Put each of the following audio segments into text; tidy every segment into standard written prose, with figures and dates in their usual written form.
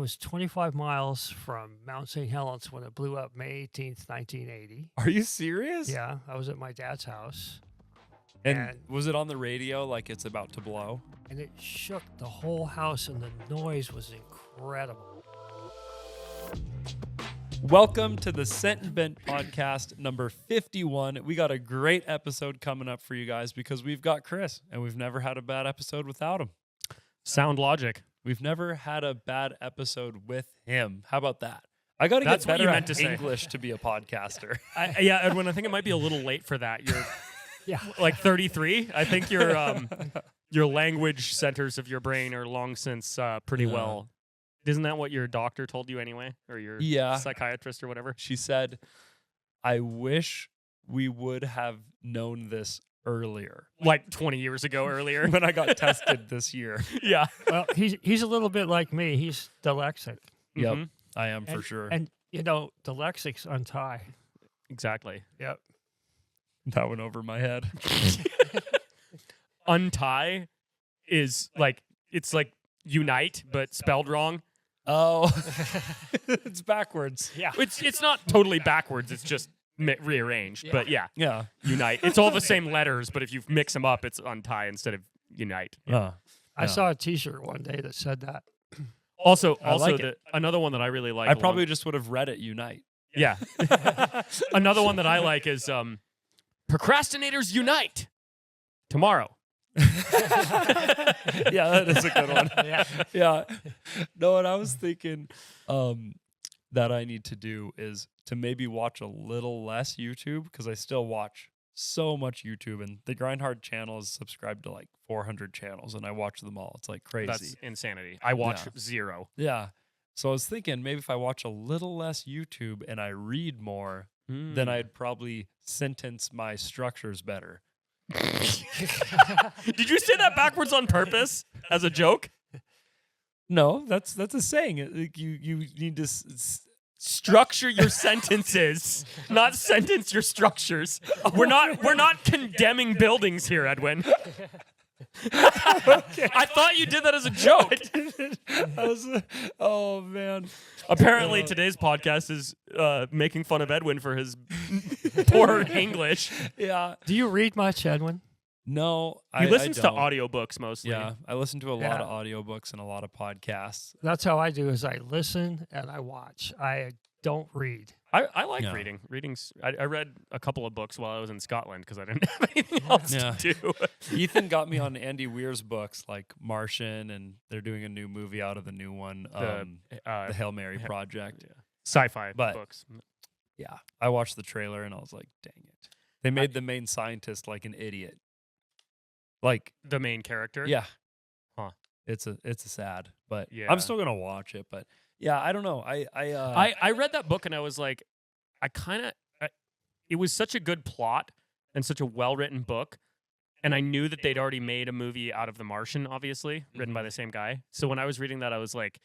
was 25 miles from Mount St. Helens when it blew up May 18th, 1980. Are you serious? Yeah, I was at my dad's house. And was it on the radio like it's about to blow? And it shook the whole house, and the noise was incredible. Welcome to the Scent and Bent podcast number 51. We got a great episode coming up for you guys because we've got Chris, and we've never had a bad episode without him. Sound logic. We've never had a bad episode with him. How about that? I got to get That's what better you at meant to say. English to be a podcaster. Yeah, Edwin, I think it might be a little late for that. You're Yeah. like 33. I think your language centers of your brain are long since pretty Yeah. well. Isn't that what your doctor told you anyway? Or your psychiatrist or whatever? She said, I wish we would have known this earlier. Like 20 years ago earlier. When I got tested this year. Yeah. Well, he's a little bit like me. He's dyslexic. Yep, Mhm. I am for sure. And, you know, dyslexics untie. Exactly. Yep. That went over my head. Untie is like, it's like unite, but spelled wrong. Oh, it's backwards. Yeah. It's not totally backwards. It's just rearranged. Yeah. But yeah, Yeah. unite. It's all the same letters, but if you mix them up, it's untie instead of unite. I saw a T-shirt one day that said that. Also, I like it. another one that I really like. I probably just would have read it unite. Yeah. Another one that I like is procrastinators unite tomorrow. Yeah, that is a good one. Yeah. Yeah. No, what I was thinking that I need to do is to maybe watch a little less YouTube because I still watch so much YouTube, and the Grindhard channel is subscribed to like 400 channels, and I watch them all. It's like crazy. That's insanity. I watch Yeah. 0. Yeah. So I was thinking maybe if I watch a little less YouTube and I read more, Hmm. then I'd probably sentence my structures better. Did you say that backwards on purpose as a joke? No, that's a saying. Like you need to Structure your sentences, not sentence your structures. We're not condemning buildings here, Edwin. I thought you did that as a joke. Oh man. Apparently, today's podcast is making fun of Edwin for his poor English. Yeah. Do you read much, Edwin? No, He I listens to don't. audiobooks mostly. Yeah, I listen to a lot Yeah. of audiobooks and a lot of podcasts. That's how I do. Is I listen and I watch. I don't read. I like Yeah. reading. I read a couple of books while I was in Scotland because I didn't have anything else Yeah. to do. Ethan got me on Andy Weir's books like Martian, and they're doing a new movie out of the new one, the Hail Mary Project. yeah. Sci-fi But- books. Yeah, I watched the trailer and I was like, dang it. They made the main scientist like an idiot. Like, The main character. yeah. Huh. It's a sad, but Yeah. I'm still going to watch it, but yeah, I don't know. I read that book and I was like, it was such a good plot and such a well-written book. And I knew that they'd already made a movie out of The Martian, obviously, written by the same guy. So when I was reading that, I was like,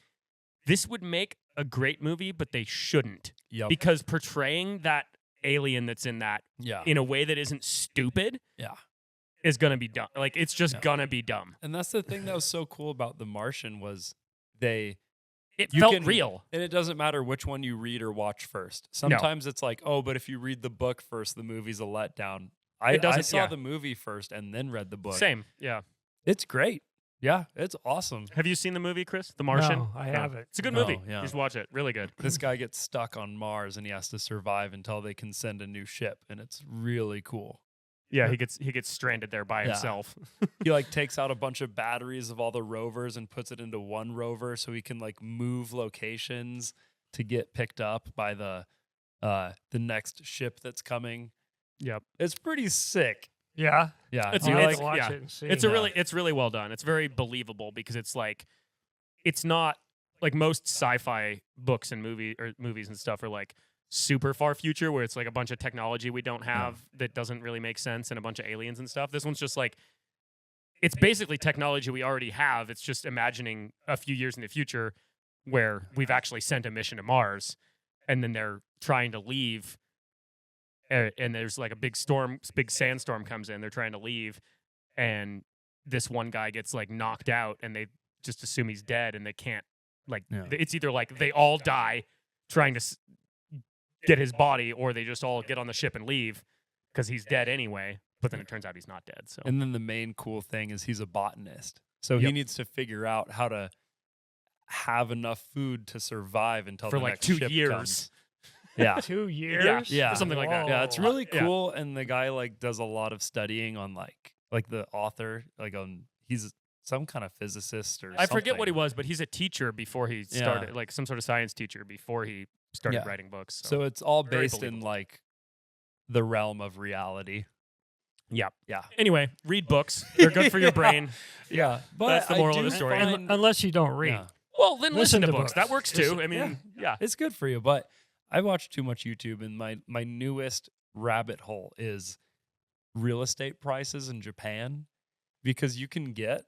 this would make a great movie, but they shouldn't. Yep. Because portraying that alien that's in that Yeah. in a way that isn't stupid Yeah. is going to be dumb. Like, it's just Yeah. going to be dumb. And that's the thing that was so cool about The Martian was It you felt can- real. and it doesn't matter which one you read or watch first. Sometimes it's like, oh, but if you read the book first, the movie's a letdown. I saw yeah. the movie first and then read the book. Same. Yeah. It's great. Yeah, it's awesome. Have you seen the movie, Chris? The Martian? No, I haven't. It's a good No, movie. yeah. Just watch it. Really good. This guy gets stuck on Mars and he has to survive until they can send a new ship, and it's really cool. Yeah, he gets stranded there by Yeah. himself. He like takes out a bunch of batteries of all the rovers and puts it into one rover so he can like move locations to get picked up by the next ship that's coming. Yep. It's pretty sick. Yeah. Yeah, It's- I'll it's- have to watch yeah. it and see. It's it's really well done. It's very believable because it's like it's not like most sci-fi books and movies and stuff are like super far future where it's like a bunch of technology we don't have that doesn't really make sense and a bunch of aliens and stuff. This one's just like it's basically technology we already have. It's just imagining a few years in the future where we've actually sent a mission to Mars and then they're trying to leave and there's like a big sandstorm comes in. They're trying to leave and this one guy gets like knocked out and they just assume he's dead and they can't Like Yeah. it's either like they all die trying to get his body, or they just all get on the ship and leave because he's dead anyway. But then it turns out he's not dead. So And then the main cool thing is he's a botanist. So he Yep. needs to figure out how to have enough food to survive until for the like next 2 ship years. comes. Yeah. 2 years? Yeah. Or something like that. Yeah, it's Whoa. really Yeah. cool. And the guy like does a lot of studying on like the author, like he's some kind of physicist or I forget what he something. was, but he's a teacher before he started, like some sort of science teacher before he started Yeah. writing books. So it's all very based in believable. like the realm of reality. yeah. Yeah. Anyway, read books. They're good for your brain. Yeah. But That's the I moral of do the story. find- Unless you don't read. Yeah. Well, then listen to books. books. That works too. I mean, Yeah. yeah. It's good for you, but I watch too much YouTube, and my newest rabbit hole is real estate prices in Japan, because you can get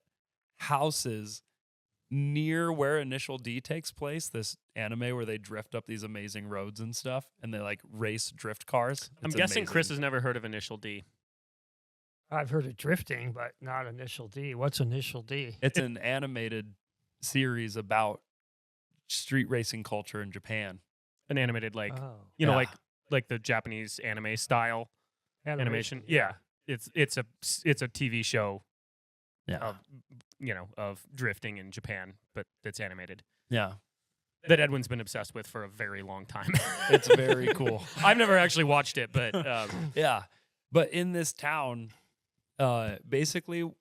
houses near where Initial D takes place, this anime where they drift up these amazing roads and stuff, and they like race drift cars. I'm It's guessing Chris amazing. has never heard of Initial D. I've heard of drifting, but not Initial D. What's Initial D? It's an animated series about street racing culture in Japan. An animated, like, Oh. you know, Yeah. like the Japanese anime style animation. Yeah. It's a TV show Yeah. of, of drifting in Japan, but it's animated. Yeah. That Edwin's been obsessed with for a very long time. It's very cool. I've never actually watched it, but Yeah. But in this town, basically,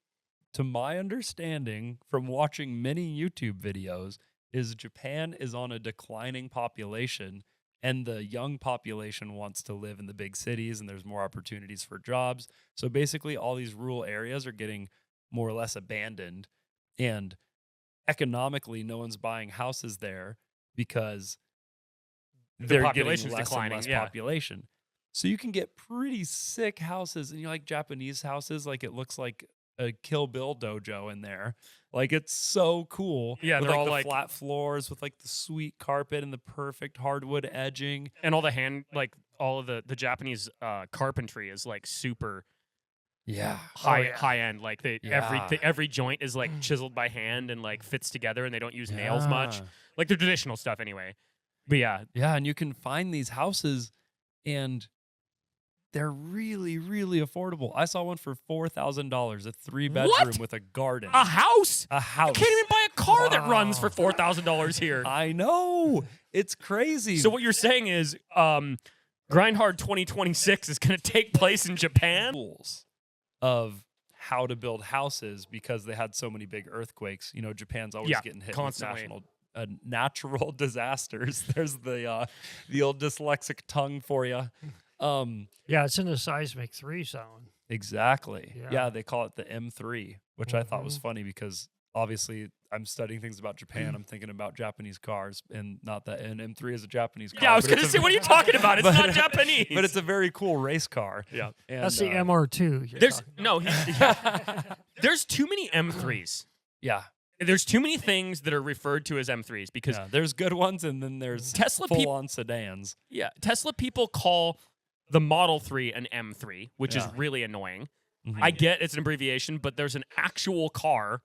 to my understanding from watching many YouTube videos, is Japan is on a declining population, and the young population wants to live in the big cities, and there's more opportunities for jobs. So basically, all these rural areas are getting more or less abandoned, and economically, no one's buying houses there because they're population's getting less declining, and less yeah. population. So you can get pretty sick houses, and you like Japanese houses, like it looks like a Kill Bill dojo in there. Like it's so cool. Yeah, with they're like all the like- flat floors with like the sweet carpet and the perfect hardwood edging. and all of the Japanese carpentry is like super Yeah. high end. Like Yeah. every joint is like chiseled by hand and like fits together, and they don't use nails much. Like the traditional stuff anyway. But yeah, Yeah, and you can find these houses, and they're really, really affordable. I saw one for $4,000, a 3-bedroom with a garden. a house. A house. You can't even buy a car that runs for Wow. $4,000 here. I know. It's crazy. So what you're saying is, Grindhard 2026 is going to take place in Japan? rules of how to build houses because they had so many big earthquakes. You know, Japan's always Yeah, getting hit constantly. with natural disasters. There's the old dyslexic tongue for you. Yeah, it's in the seismic 3 zone. Exactly. Yeah. Yeah, they call it the M3, which I thought was Mhm. funny because obviously I'm studying things about Japan. I'm thinking about Japanese cars, and not that an M3 is a Japanese car. Yeah, I was but going to it's a- say, what are you talking about? It's but- not Japanese. But it's a very cool race car. yeah. And, That's the MR2. you're There's talking no. There's too many M3s. Yeah. There's too many things that are referred to as M3s because Yeah, there's good ones, and then there's Tesla people. full-on sedans. Yeah, Tesla people call the Model 3 an M3, which is Yeah. really annoying. Mhm. I get it's an abbreviation, but there's an actual car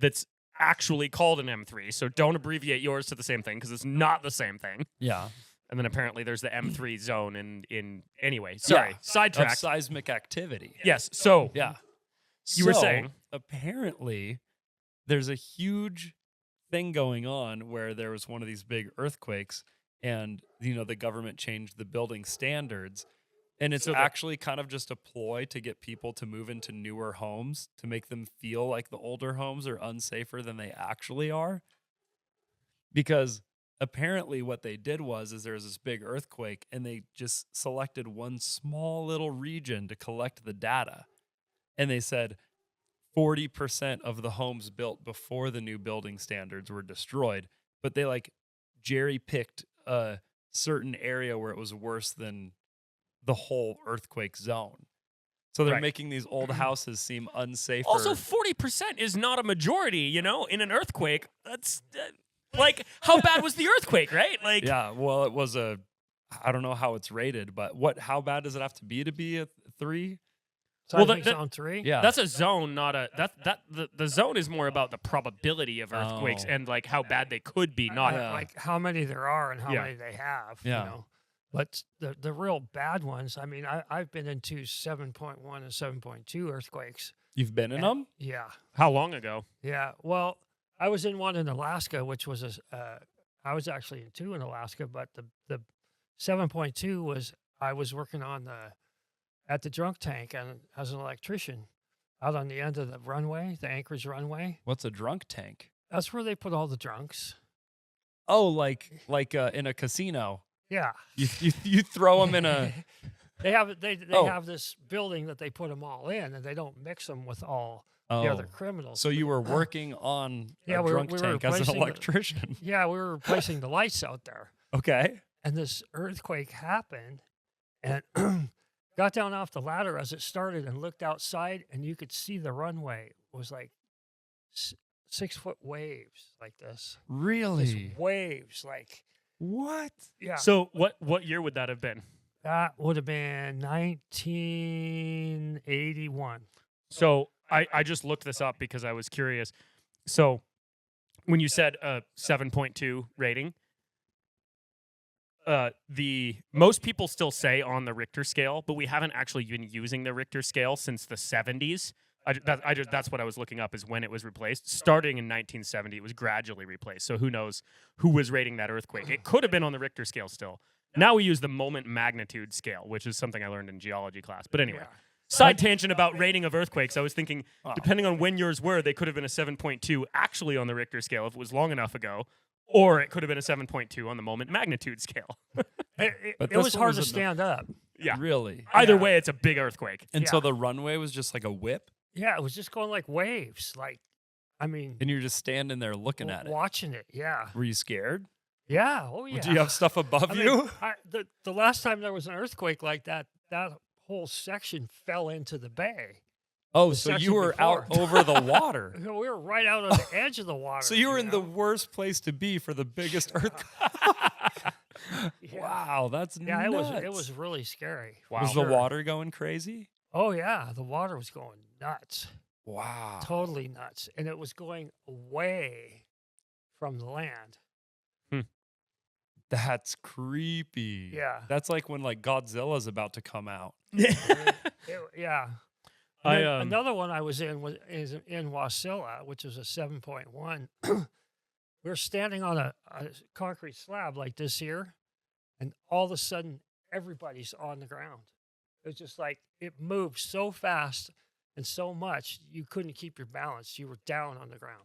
that's actually called an M3. So don't abbreviate yours to the same thing because it's not the same thing. Yeah. And then apparently there's the M3 zone in anyway. Sorry, Yeah. Of sidetrack. seismic activity. Yes. So Yeah. You were So, saying? apparently there's a huge thing going on where there was one of these big earthquakes, and the government changed the building standards, and it's So the- actually kind of just a ploy to get people to move into newer homes to make them feel like the older homes are unsafer than they actually are. Because apparently what they did is there was this big earthquake, and they just selected one small little region to collect the data. And they said 40% of the homes built before the new building standards were destroyed, but they like jerry picked a certain area where it was worse than the whole earthquake zone. So they're Right. making these old houses seem unsafer. also 40% is not a majority, in an earthquake. That's like, how bad was the earthquake, right? Like, yeah, well, it was I don't know how it's rated, but how bad does it have to be a 3? Well, Seismic zone 3. Yeah. That's a zone, not a the zone is more about the probability of earthquakes Oh. and like how bad they could be, not Yeah. Like how many there are and how Yeah. many they have. Yeah. You know? But the real bad ones, I mean, I've been into 7.1 and 7.2 earthquakes. You've been in And- them? Yeah. how long ago. Yeah. Well, I was in one in Alaska, which was I was actually in 2 in Alaska, but the 7.2 was I was working on at the drunk tank and as an electrician out on the end of the runway, the Anchorage runway. What's a drunk tank? That's where they put all the drunks. Oh, like in a casino. Yeah. You throw them in a. They have Oh. have this building that they put them all in, and they don't mix them with all Oh. the other criminals. So you were working on Yeah, a we were- drunk we were tank as an replacing the- electrician. Yeah, we were replacing the lights out there, Okay. and this earthquake happened, and got down off the ladder as it started and looked outside, and you could see the runway was like 6-foot waves like this. Just Really? waves, like What? yeah. So what year would that have been? That would have been 1981. So I just looked this up because I was curious. So when you said a 7.2 rating, the most people still say on the Richter scale, but we haven't actually been using the Richter scale since the 70s. That's what I was looking up is when it was replaced. Starting in 1970, it was gradually replaced. So who knows who was rating that earthquake? It could have been on the Richter scale still. Now we use the moment magnitude scale, which is something I learned in geology class. But anyway, Yeah. side tangent about rating of earthquakes. I was thinking, Oh. depending on when yours were, they could have been a 7.2 actually on the Richter scale if it was long enough ago, or it could have been a 7.2 on the moment magnitude scale. It But it was this one hard to was stand up. Yeah. Really? Either Yeah. way, it's a big earthquake. And so Yeah. the runway was just like a whip, Yeah, it was just going like waves. Like, I mean, and you're just standing there looking at it. watching it. Yeah. Were you scared? Yeah. Oh, yeah. Do you have stuff above I mean, you? the last time there was an earthquake like that, that whole section fell into the bay. Oh, the so you section were out before. over the water. We were right out on the edge of the water. So you were in the know? worst place to be for the biggest earthquake. Yeah. Wow, that's Yeah, nuts. it was really scary. Wow. Was Sure. the water going crazy? Oh yeah, the water was going nuts, Wow. totally nuts, and it was going away from the land. That's creepy. Yeah. That's like when like Godzilla's about to come out. Yeah. I, And then um, another one I was in is in Wasilla, which was a 7.1. We were standing on a concrete slab like this here, and all of a sudden everybody's on the ground. It was just like it moved so fast and so much you couldn't keep your balance. You were down on the ground.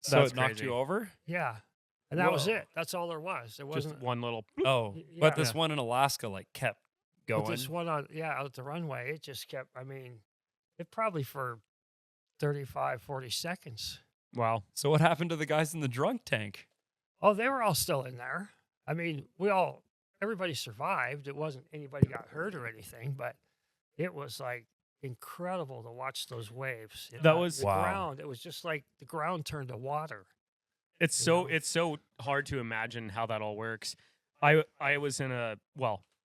So That's it knocked crazy. you over? Yeah. And that was Whoa. it. That's all there was. There wasn't Just one little. Oh, Y- but yeah. this one in Alaska like kept but going. this one on out the runway, it just kept I mean, it probably for 35, 40 seconds. Wow. So what happened to the guys in the drunk tank? Oh, they were all still in there. I mean, everybody survived. It wasn't anybody got hurt or anything, but it was like incredible to watch those waves. That was- the Wow. ground. It was just like the ground turned to water. It's You so know? it's so hard to imagine how that all works. I was in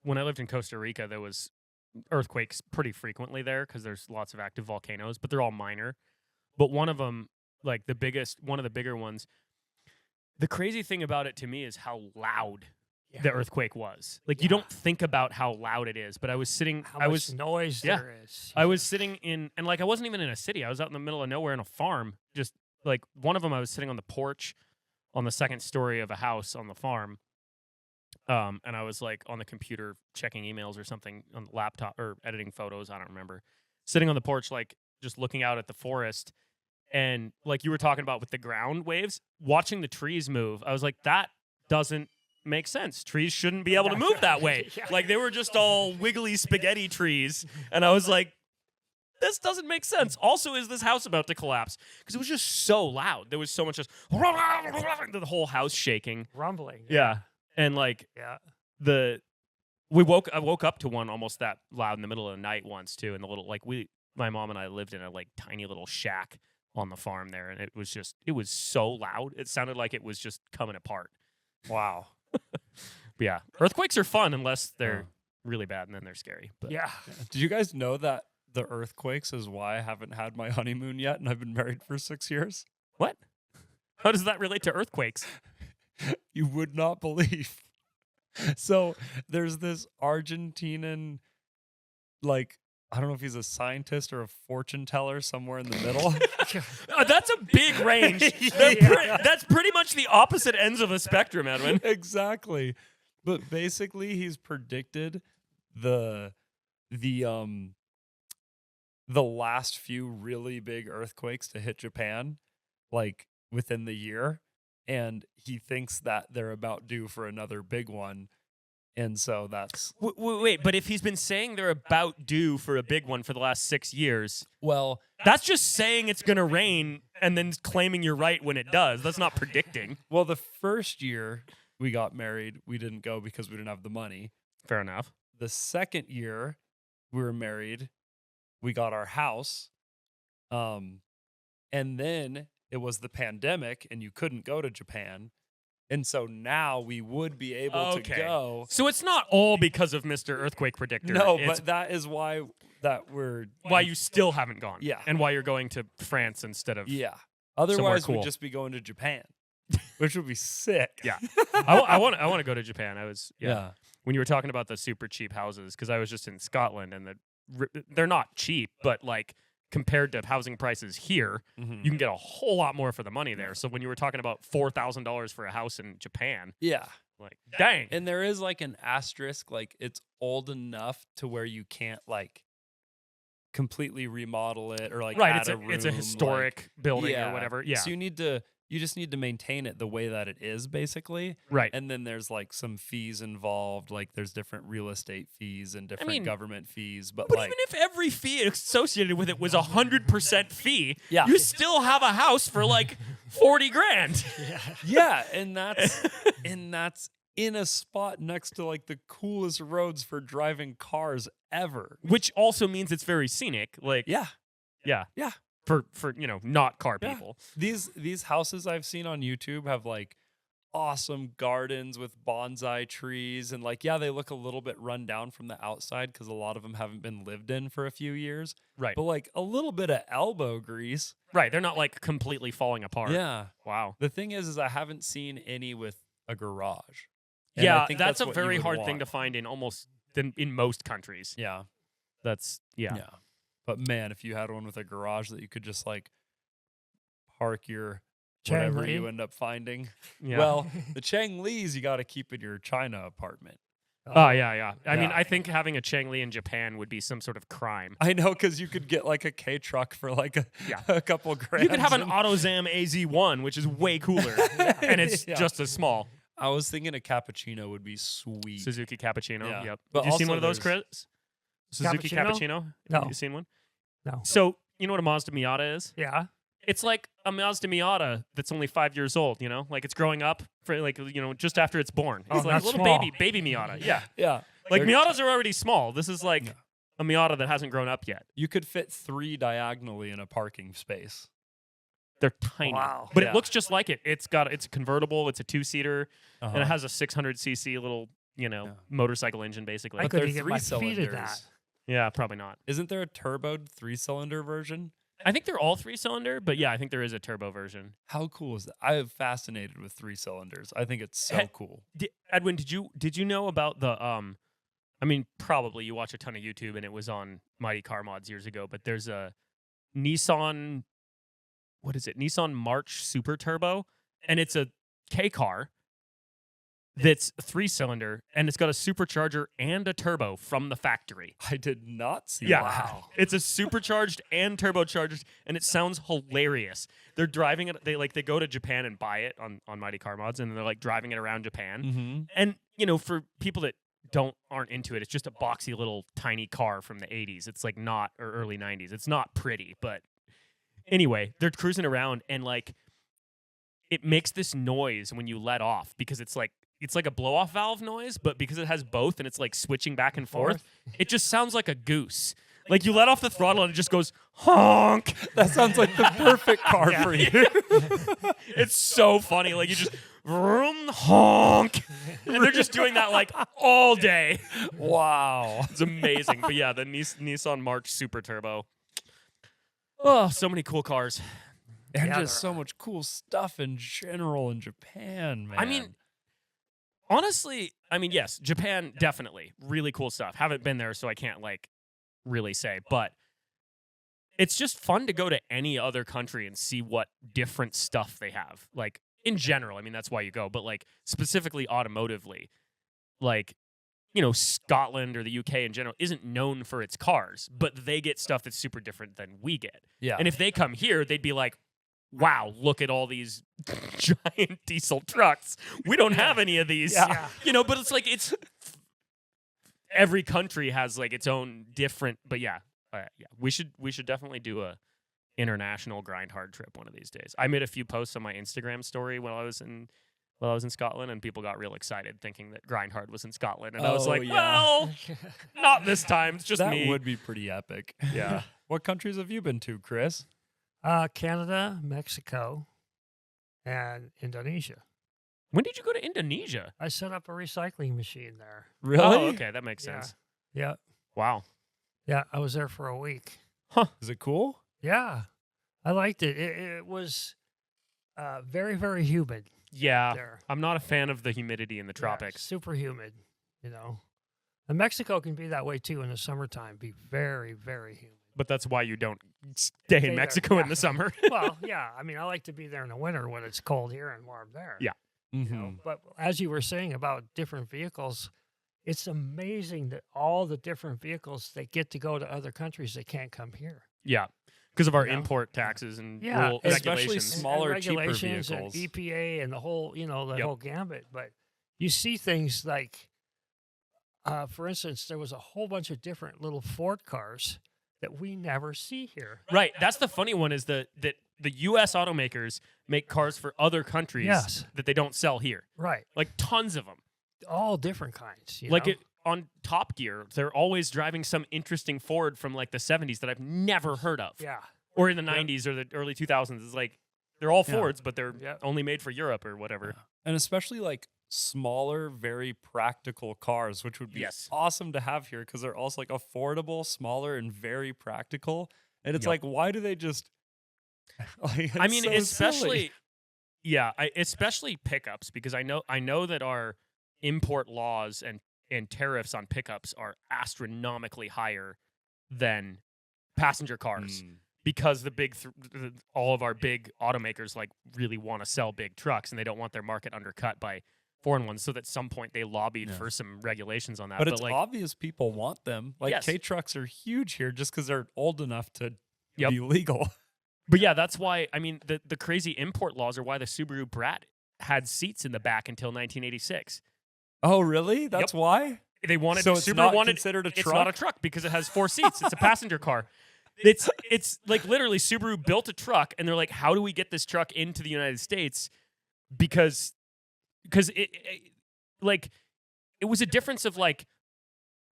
when I lived in Costa Rica, there was earthquakes pretty frequently there because there's lots of active volcanoes, but they're all minor. But one of them, like one of the bigger ones, the crazy thing about it to me is how loud the earthquake was. Like you Yeah. don't think about how loud it is, but I was sitting, How I much was noise yeah. there is. I was sitting in, and like I wasn't even in a city. I was out in the middle of nowhere in a farm. Just like one of them, I was sitting on the porch on the second story of a house on the farm. And I was like on the computer checking emails or something on the laptop or editing photos. I don't remember. Sitting on the porch, like just looking out at the forest. And like you were talking about with the ground waves, watching the trees move, I was like, that doesn't make sense. Trees shouldn't be able to move that way. Yeah. Like they were just all wiggly spaghetti trees. And I was like, this doesn't make sense. Also, is this house about to collapse? Because it was just so loud. There was so much just the whole house shaking. rumbling. Yeah. And like Yeah. I woke up to one almost that loud in the middle of the night once too. And the little my mom and I lived in a like tiny little shack on the farm there, and it was so loud. It sounded like it was just coming apart. Wow. But yeah, earthquakes are fun unless they're really bad, and then they're scary. But Yeah. Did you guys know that the earthquakes is why I haven't had my honeymoon yet, and I've been married for 6 years? What? How does that relate to earthquakes? You would not believe. So there's this Argentinian, like, I don't know if he's a scientist or a fortune teller, somewhere in the middle. That's a big range. That's pretty much the opposite ends of a spectrum, Edwin. Exactly. But basically he's predicted the last few really big earthquakes to hit Japan, like within the year, and he thinks that they're about due for another big one. And so that's Wait, but if he's been saying they're about due for a big one for the last 6 years, well, that's just saying it's going to rain and then claiming you're right when it does. That's not predicting. the first year we got married, we didn't go because we didn't have the money. Fair enough. The second year we were married, we got our house. And then it was the pandemic and you couldn't go to Japan. And so now we would be able to go. So it's not all because of Mr. Earthquake Predictor. No, It's but that is why we're why you still haven't gone. Yeah. And why you're going to France instead of Otherwise cool. we'd just be going to Japan, which would be sick. Yeah. I want to go to Japan. Yeah. When you were talking about the super cheap houses, because I was just in Scotland and they're not cheap, but like compared to housing prices here, Mhm. you can get a whole lot more for the money there. So when you were talking about $4,000 for a house in Japan, Yeah. like, dang. And there is like an asterisk, like it's old enough to where you can't like completely remodel it or like Right, add it's a room, historic building yeah. or whatever. Yeah. So you just need to maintain it the way that it is, basically. Right. And then there's like some fees involved, like there's different real estate fees and different mean, government fees. But But like, even if every fee associated with it was 100% fee, Yeah. you still have a house for like 40 grand. yeah, and that's in a spot next to like the coolest roads for driving cars ever. Which also means it's very scenic. Like, Yeah. yeah. Yeah. For not car Yeah. people. These houses I've seen on YouTube have like awesome gardens with bonsai trees, and like, yeah, they look a little bit run down from the outside because a lot of them haven't been lived in for a few years. Right. But like a little bit of elbow grease. Right. They're not like completely falling apart. Yeah. Wow. The thing is I haven't seen any with a garage. And I Yeah, think that's a what you very would hard thing to want. find in most countries. Yeah. That's yeah. But man, if you had one with a garage that you could just like park your Chang whatever Li. you end up finding. Yeah. Well, the Chang Lees you got to keep in your China apartment. Oh yeah. I mean, Yeah. I think having a Chang Li in Japan would be some sort of crime. I know, because you could get like a K truck for like Yeah. a couple grand. You could have an and- AutoZam AZ1, which is way cooler, and it's Yeah. just as small. I was thinking a cappuccino would be sweet. Suzuki Cappuccino. Yeah. Yep. But Have you seen also one of those, there's- Chris? Suzuki Cappuccino? Cappuccino? No. Have you seen one? No. So you know what a Mazda Miata is? Yeah. It's like a Mazda Miata that's only 5 years old. Like it's growing up for like just after it's born. It's Oh, like a that's little small. baby Miata. Yeah. Yeah. Like They're- Miatas are already small. This is like Yeah. a Miata that hasn't grown up yet. You could fit 3 diagonally in a parking space. They're tiny. Wow. But Yeah. it looks just like it. It's a convertible. It's a 2-seater, and Uh-huh. it has a 600cc little motorcycle engine basically. I But they're couldn't get my feet in 3-cylinders. that. Yeah, probably not. Isn't there a turboed 3-cylinder version? I think they're all 3-cylinder, but yeah, I think there is a turbo version. How cool is that? I am fascinated with 3-cylinders. I think it's so Hey, cool. Edwin, did you know about the I mean, probably you watch a ton of YouTube and it was on Mighty Car Mods years ago, but there's a Nissan, what is it? Nissan March Super Turbo, and it's a K car that's 3-cylinder, and it's got a supercharger and a turbo from the factory. I did not see Yeah. that. It's a supercharged and turbocharged, and it sounds hilarious. They're driving it. They go to Japan and buy it on Mighty Car Mods, and they're like driving it around Japan. Mm-hmm. And for people that aren't into it, it's just a boxy little tiny car from the 80s. It's like not or early 90s. It's not pretty, but anyway, they're cruising around, and like it makes this noise when you let off because it's like a blow off valve noise, but because it has both and it's like switching back and forth, it just sounds like a goose. Like you let off the throttle and it just goes honk. That sounds like the perfect car for you. It's so funny. Like you just vroom, honk, and they're just doing that like all day. Wow. It's amazing. But yeah, the Nissan March Super Turbo. Oh, so many cool cars. And Yeah, just so much cool stuff in general in Japan, man. I mean, honestly, yes, Japan definitely really cool stuff. Haven't been there, so I can't like really say, but it's just fun to go to any other country and see what different stuff they have. Like in general, that's why you go, but like specifically automotively, like Scotland or the UK in general isn't known for its cars, but they get stuff that's super different than we get. yeah. And if they come here, they'd be like, wow, look at all these giant diesel trucks. We don't have any of these. Yeah. But it's like every country has like its own different, but yeah, we should definitely do a international grind hard trip one of these days. I made a few posts on my Instagram story while I was in Scotland, and people got real excited thinking that grind hard was in Scotland, and I was Oh, like, yeah. well, not this time. It's just that me. would be pretty epic. Yeah. What countries have you been to, Chris? Canada, Mexico, and Indonesia. When did you go to Indonesia? I set up a recycling machine there. Really? Oh, okay, that makes Yeah. sense. Yeah. Wow. Yeah. I was there for a week. Is it cool? Yeah. I liked it. It was very, very humid Yeah, there. I'm not a fan of the humidity in the Yeah, tropics. super humid, And Mexico can be that way too in the summertime, be very, very humid. But that's why you don't stay Stay in there, Mexico in yeah. the summer. Well, yeah. I like to be there in the winter when it's cold here and warm there. Yeah. Mm-hmm. But as you were saying about different vehicles, it's amazing that all the different vehicles that get to go to other countries that can't come here. Yeah, because of our You know? import taxes and Yeah, rule especially regulations. And smaller, cheaper regulations vehicles. and EPA and the whole, the Yep. whole gambit. But you see things like, for instance, there was a whole bunch of different little Ford cars that we never see here. Right. That's the funny one is that the U.S. automakers make cars for other countries Yes. that they don't sell here. Right. Like tons of them. All different kinds. Like on Top Gear, they're always driving some interesting Ford from like the 70s that I've never heard of. Yeah. Or in the 90s or the early 2000s. It's like they're all Yeah. Fords, but they're Yep. only made for Europe or whatever. And especially like smaller, very practical cars, which would be Yes. awesome to have here because they're also like affordable, smaller, and very practical. And it's Yep. like, why do they just? Like, I it's mean, so especially, silly. especially pickups because I know that our import laws and tariffs on pickups are astronomically higher than passenger cars Mm. because all of our big automakers like really want to sell big trucks and they don't want their market undercut by foreign ones. So that at some point they lobbied Yeah. for some regulations on that. But it's like, obvious people want them. Like Yes. K trucks are huge here just because they're old enough to Yep. be legal. but yeah, that's why. I mean, the crazy import laws are why the Subaru Brat had seats in the back until 1986. Oh, really? That's why? They wanted So it's Subaru not wanted considered a it's truck? not a truck because it has 4 seats. It's a passenger car. It's like literally Subaru built a truck and they're like, how do we get this truck into the United States? Because it was a difference of like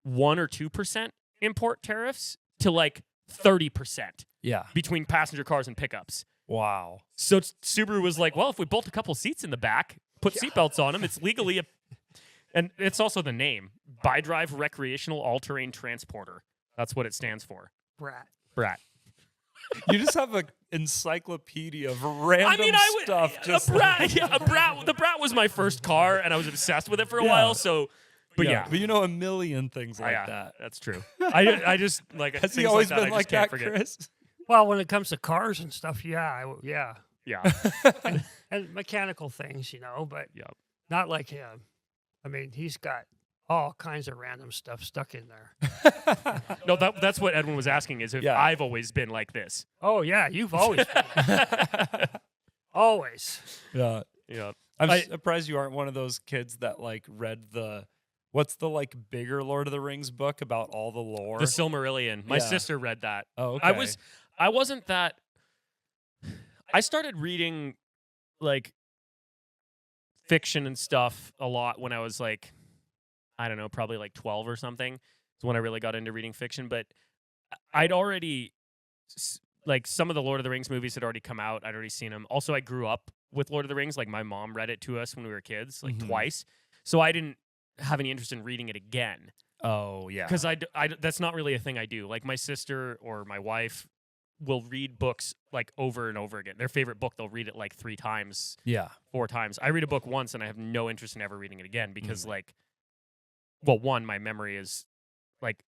1 or 2% import tariffs to like 30% Yeah. between passenger cars and pickups. Wow. So Subaru was like, well, if we bolt a couple seats in the back, put seatbelts on them, it's legally and it's also the name, Bi-Drive Recreational All-Terrain Transporter. That's what it stands for. Brat. You just have an encyclopedia of random stuff. Just The Brat was my first car, and I was obsessed with it for a Yeah. while. So, but yeah, But you know a million things like yeah, that. that's true. I just like Has he things always like that, been I like just can't that, forget. Chris? Well, when it comes to cars and stuff, yeah. Yeah, And mechanical things, but Yep. not like him. I mean, he's got all kinds of random stuff stuck in there. no, that's what Edwin was asking is if Yeah. I've always been like this. Oh, yeah, you've always been. Always. Yeah. Yeah, I'm I- surprised you aren't one of those kids that like read what's the like bigger Lord of the Rings book about all the lore? the Silmarillion. My Yeah. sister read that. Oh, okay. I wasn't that. I started reading like fiction and stuff a lot when I was like, I don't know, probably like 12 or something. Is when I really got into reading fiction. But I'd already like some of the Lord of the Rings movies had already come out. I'd already seen them. Also, I grew up with Lord of the Rings. Like my mom read it to us when we were kids, like twice. So I didn't have any interest in reading it again. Oh yeah. Because I that's not really a thing I do. Like my sister or my wife will read books like over and over again. Their favorite book, they'll read it like 3 times, Yeah. 4 times. I read a book once and I have no interest in ever reading it again because like, well, one, my memory is like,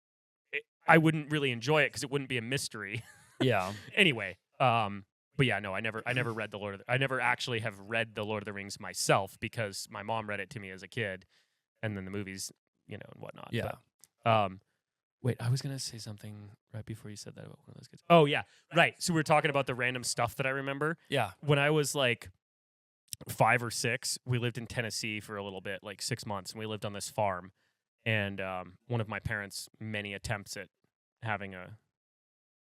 I wouldn't really enjoy it because it wouldn't be a mystery. Yeah. Anyway, but yeah, no, I never read I never actually have read the Lord of the Rings myself because my mom read it to me as a kid, and then the movies, and whatnot. Yeah. But, wait, I was gonna say something right before you said that about one of those kids. Oh yeah, right. So we were talking about the random stuff that I remember. Yeah. When I was like 5 or 6, we lived in Tennessee for a little bit, like 6 months, and we lived on this farm. And one of my parents' many attempts at having a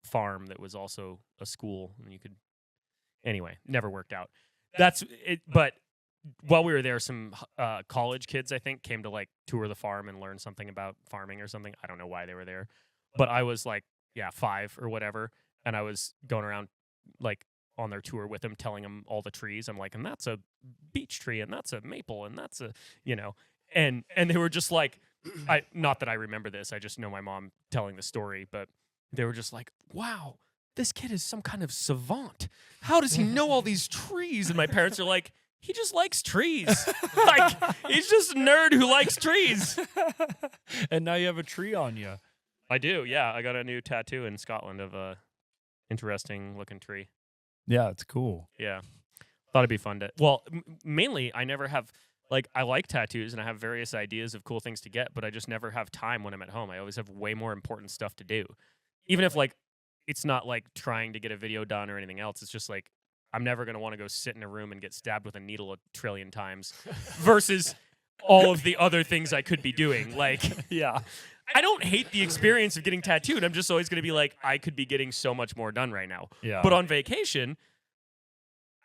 farm that was also a school, and you could, anyway, never worked out. That's it. But while we were there, some college kids, I think, came to like tour the farm and learn something about farming or something. I don't know why they were there, but I was like, 5 or whatever, and I was going around like on their tour with them, telling them all the trees. I'm like, and that's a beech tree, and that's a maple, and that's a, and they were just like, not that I remember this, I just know my mom telling the story, but they were just like, wow, this kid is some kind of savant. How does he know all these trees? And my parents are like, he just likes trees. Like, he's just a nerd who likes trees. And now you have a tree on you. I do, yeah. I got a new tattoo in Scotland of a interesting looking tree. Yeah, it's cool. Yeah. Thought it'd be fun to, well, mainly I never have, like, I like tattoos and I have various ideas of cool things to get, but I just never have time when I'm at home. I always have way more important stuff to do. Even if, like, it's not like trying to get a video done or anything else. It's just like, I'm never going to want to go sit in a room and get stabbed with a needle a trillion times versus all of the other things I could be doing. Like, Yeah. I don't hate the experience of getting tattooed. I'm just always going to be like, I could be getting so much more done right now. Yeah. But on vacation,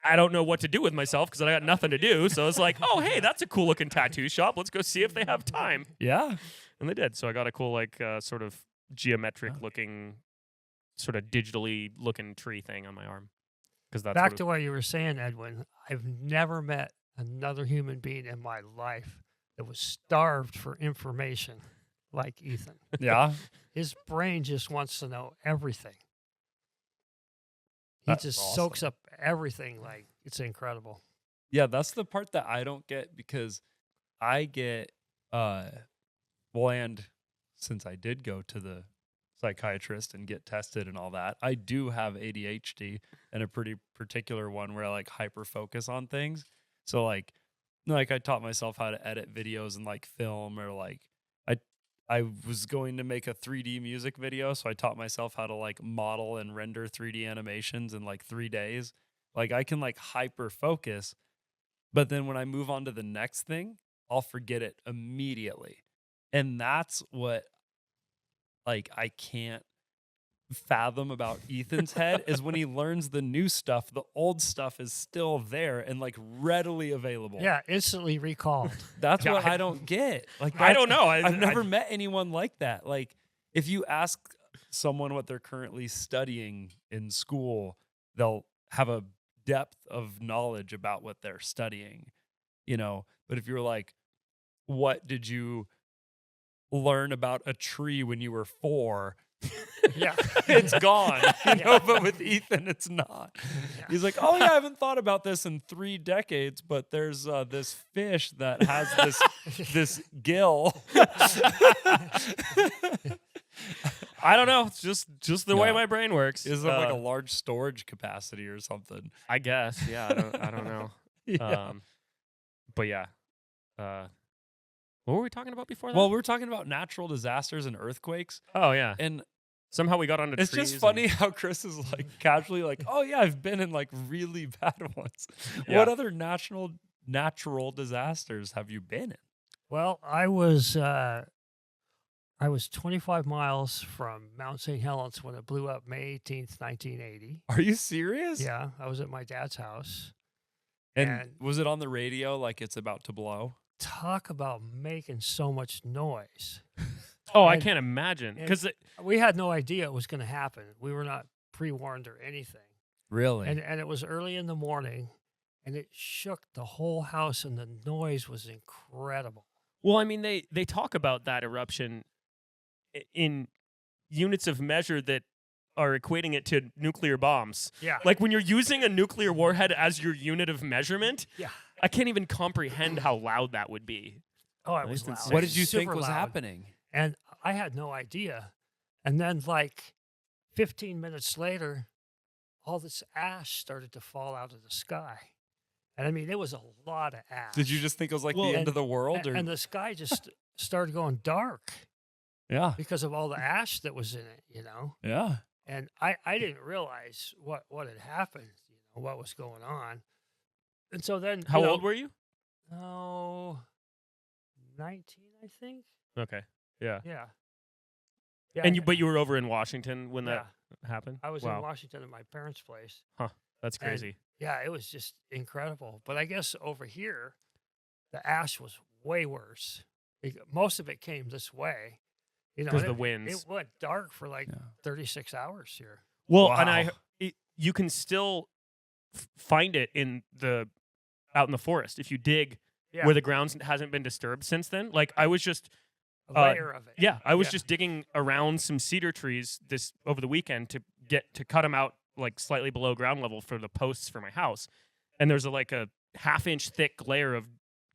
I don't know what to do with myself because I got nothing to do. So it's like, oh, hey, that's a cool looking tattoo shop. Let's go see if they have time. Yeah. And they did. So I got a cool, like, sort of geometric looking, sort of digitally looking tree thing on my arm. Because that's Back to what you were saying, Edwin. I've never met another human being in my life that was starved for information like Ethan. Yeah. His brain just wants to know everything. He That's just awesome. soaks up everything. Like, it's incredible. Yeah, that's the part that I don't get because I get and since I did go to the psychiatrist and get tested and all that, I do have ADHD and a pretty particular one where I like hyper focus on things. So like I taught myself how to edit videos and like film, or like I was going to make a 3D music video, so I taught myself how to like model and render 3D animations in like 3 days. Like I can like hyper focus, but then when I move on to the next thing, I'll forget it immediately. And that's what like I can't fathom about Ethan's head is when he learns the new stuff, the old stuff is still there and like readily available. Yeah, instantly recalled. That's Yeah, what I don't get. Like I don't know. I've never met anyone like that. Like if you ask someone what they're currently studying in school, they'll have a depth of knowledge about what they're studying, But if you're like, what did you learn about a tree when you were 4? Yeah. It's gone, but with Ethan, it's not. Yeah. He's like, oh, yeah, I haven't thought about this in 3 decades, but there's this fish that has this gill. I don't know. It's just the way Yeah. my brain works. Is it like a large storage capacity or something? I guess. Yeah, I don't know. Yeah. But yeah. What were we talking about before that? Well, we're talking about natural disasters and earthquakes, oh yeah. and Somehow we got onto it's trees. just funny how Chris is like casually like, oh yeah, I've been in like really bad ones. Yeah. What other natural disasters have you been in? Well, I was 25 miles from Mount St. Helens when it blew up May 18th, 1980. Are you serious? Yeah, I was at my dad's house. And And- was it on the radio like it's about to blow? Talk about making so much noise. Oh, I And- can't imagine and- because We had no idea it was going to happen. We were not pre-warned or anything. Really? And it was early in the morning, and it shook the whole house, and the noise was incredible. well, I mean they talk about that eruption in units of measure that are equating it to nuclear bombs. Yeah. Like when you're using a nuclear warhead as your unit of measurement, Yeah. I can't even comprehend how loud that would be. Oh, it At was least it's- loud. what It did you think super was loud. happening? And I had no idea. And then, like 15 minutes later, all this ash started to fall out of the sky. And I mean, it was a lot of ash. Did you just think it was like Well, the end of the world? Or And the sky just started going dark yeah, because of all the ash that was in it, you know? yeah. And I didn't realize what had happened, you know, what was going on. And so then, How old were you? Oh, 19, I think. Okay. Yeah. Yeah. Yeah. And you were over in Washington when yeah, that happened? I was Wow. in Washington at my parents' place. That's and- crazy. Yeah, it was just incredible. But I guess over here, the ash was way worse. Most of it came this way. You know, 'Cause and the winds. It went dark for like Yeah. 36 hours here. Well, and Wow. you can still find it out in the forest if you dig Yeah, where the ground hasn't been disturbed since then. Like I was just a layer of it. I was Yeah. just digging around some cedar trees this over the weekend to cut them out like slightly below ground level for the posts for my house, and there's like a half-inch thick layer of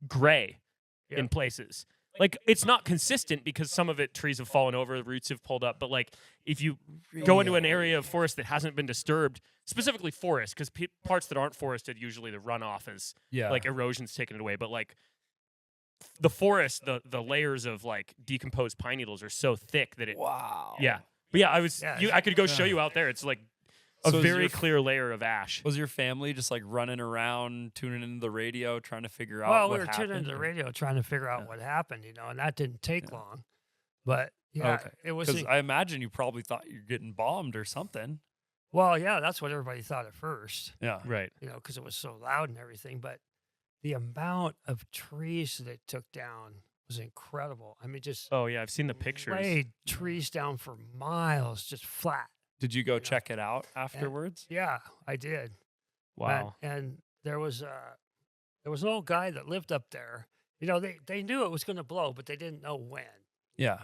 gray in Yep. places. Like it's not consistent because some of it trees have fallen over, the roots have pulled up. But like if you go into an area of forest that hasn't been disturbed, specifically forest, because parts that aren't forested usually the runoff is Yeah. like erosion's taken it away. But like the forest, the layers of like decomposed pine needles are so thick that it. wow. Yeah, but yeah, I could go show Yeah. you out there. It's like a So is very your clear layer of ash. Was your family just like running around, tuning into the radio, trying to figure out Well, what we were tuning into the happened? radio trying to figure out Yeah. what happened, you know, and that didn't take Yeah. long. But yeah, Okay. it was. Because I imagine you probably thought you're getting bombed or something. Well, yeah, that's what everybody thought at first, Yeah. Right. you know, because it was so loud and everything. But the amount of trees that it took down was incredible. I mean, just Oh yeah, I've seen the pictures. laid trees down for miles, just flat. Did you go know. check it out afterwards? Yeah, I did. Wow. And there was an old guy that lived up there. You know, they knew it was going to blow, but they didn't know when. Yeah.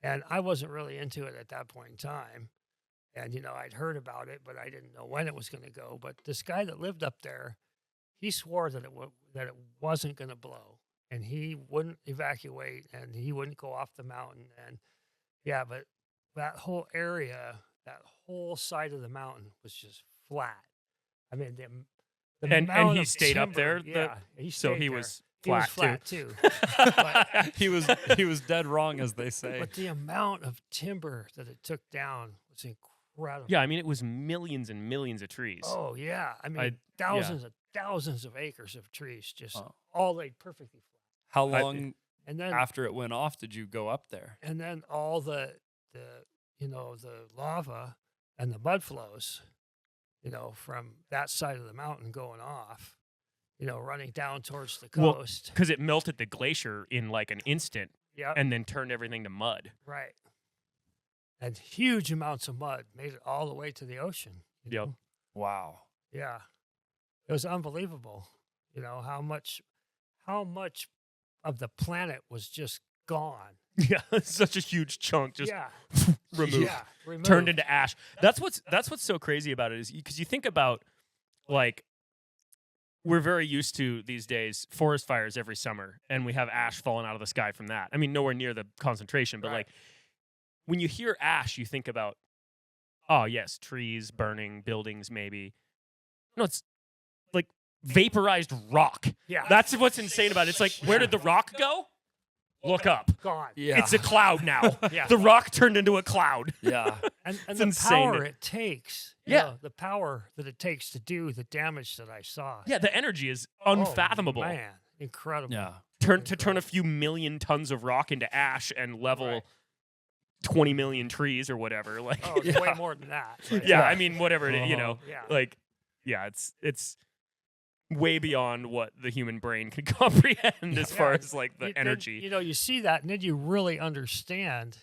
And I wasn't really into it at that point in time. And, you know, I'd heard about it, but I didn't know when it was going to go. But this guy that lived up there, he swore that it wasn't going to blow. And he wouldn't evacuate and he wouldn't go off the mountain. And yeah, but that whole area, that whole side of the mountain was just flat. I mean, the And amount he of stayed up timber- there? Yeah, he So stayed he there. was He was flat, flat too. he was dead wrong, as they say. But the amount of timber that it took down was incredible. Yeah, I mean it was millions and millions of trees. Oh yeah. I mean, thousands of acres of trees just Oh. all laid perfectly flat. How long And then after it went off did you go up there? and then all the you know, the lava and the mud flows, you know, from that side of the mountain going off, you know, running down towards the Well, coast. Because it melted the glacier in like an instant Yeah. and then turned everything to mud. Right. And huge amounts of mud made it all the way to the ocean. you Yep. know? Wow. Yeah. It was unbelievable, you know, how much of the planet was just gone. Yeah, such a huge chunk just yeah. removed. Yeah. Removed. Turned into ash. That's what's so crazy about it is because you think about like we're very used to these days forest fires every summer and we have ash falling out of the sky from that. I mean nowhere near the concentration, but Right. like when you hear ash you think about oh yes, trees burning, buildings maybe. No, it's like vaporized rock. Yeah. That's what's insane about it. It's like where did the rock go? Look up. gone. Yeah. It's a cloud now. Yeah. The rock turned into a cloud. Yeah. And It's the insane. power it takes. you Yeah. know, the power that it takes to do the damage that I saw. Yeah, the energy is Oh, unfathomable. man. Incredible. Yeah. Turn a few million tons of rock into ash and level Right. 20 million trees or whatever. Like Oh, it's way more than that. but- yeah, I mean whatever it is, you know. Yeah. Like yeah, it's way beyond what the human brain can comprehend as far as like the energy. You see that, and then you really understand,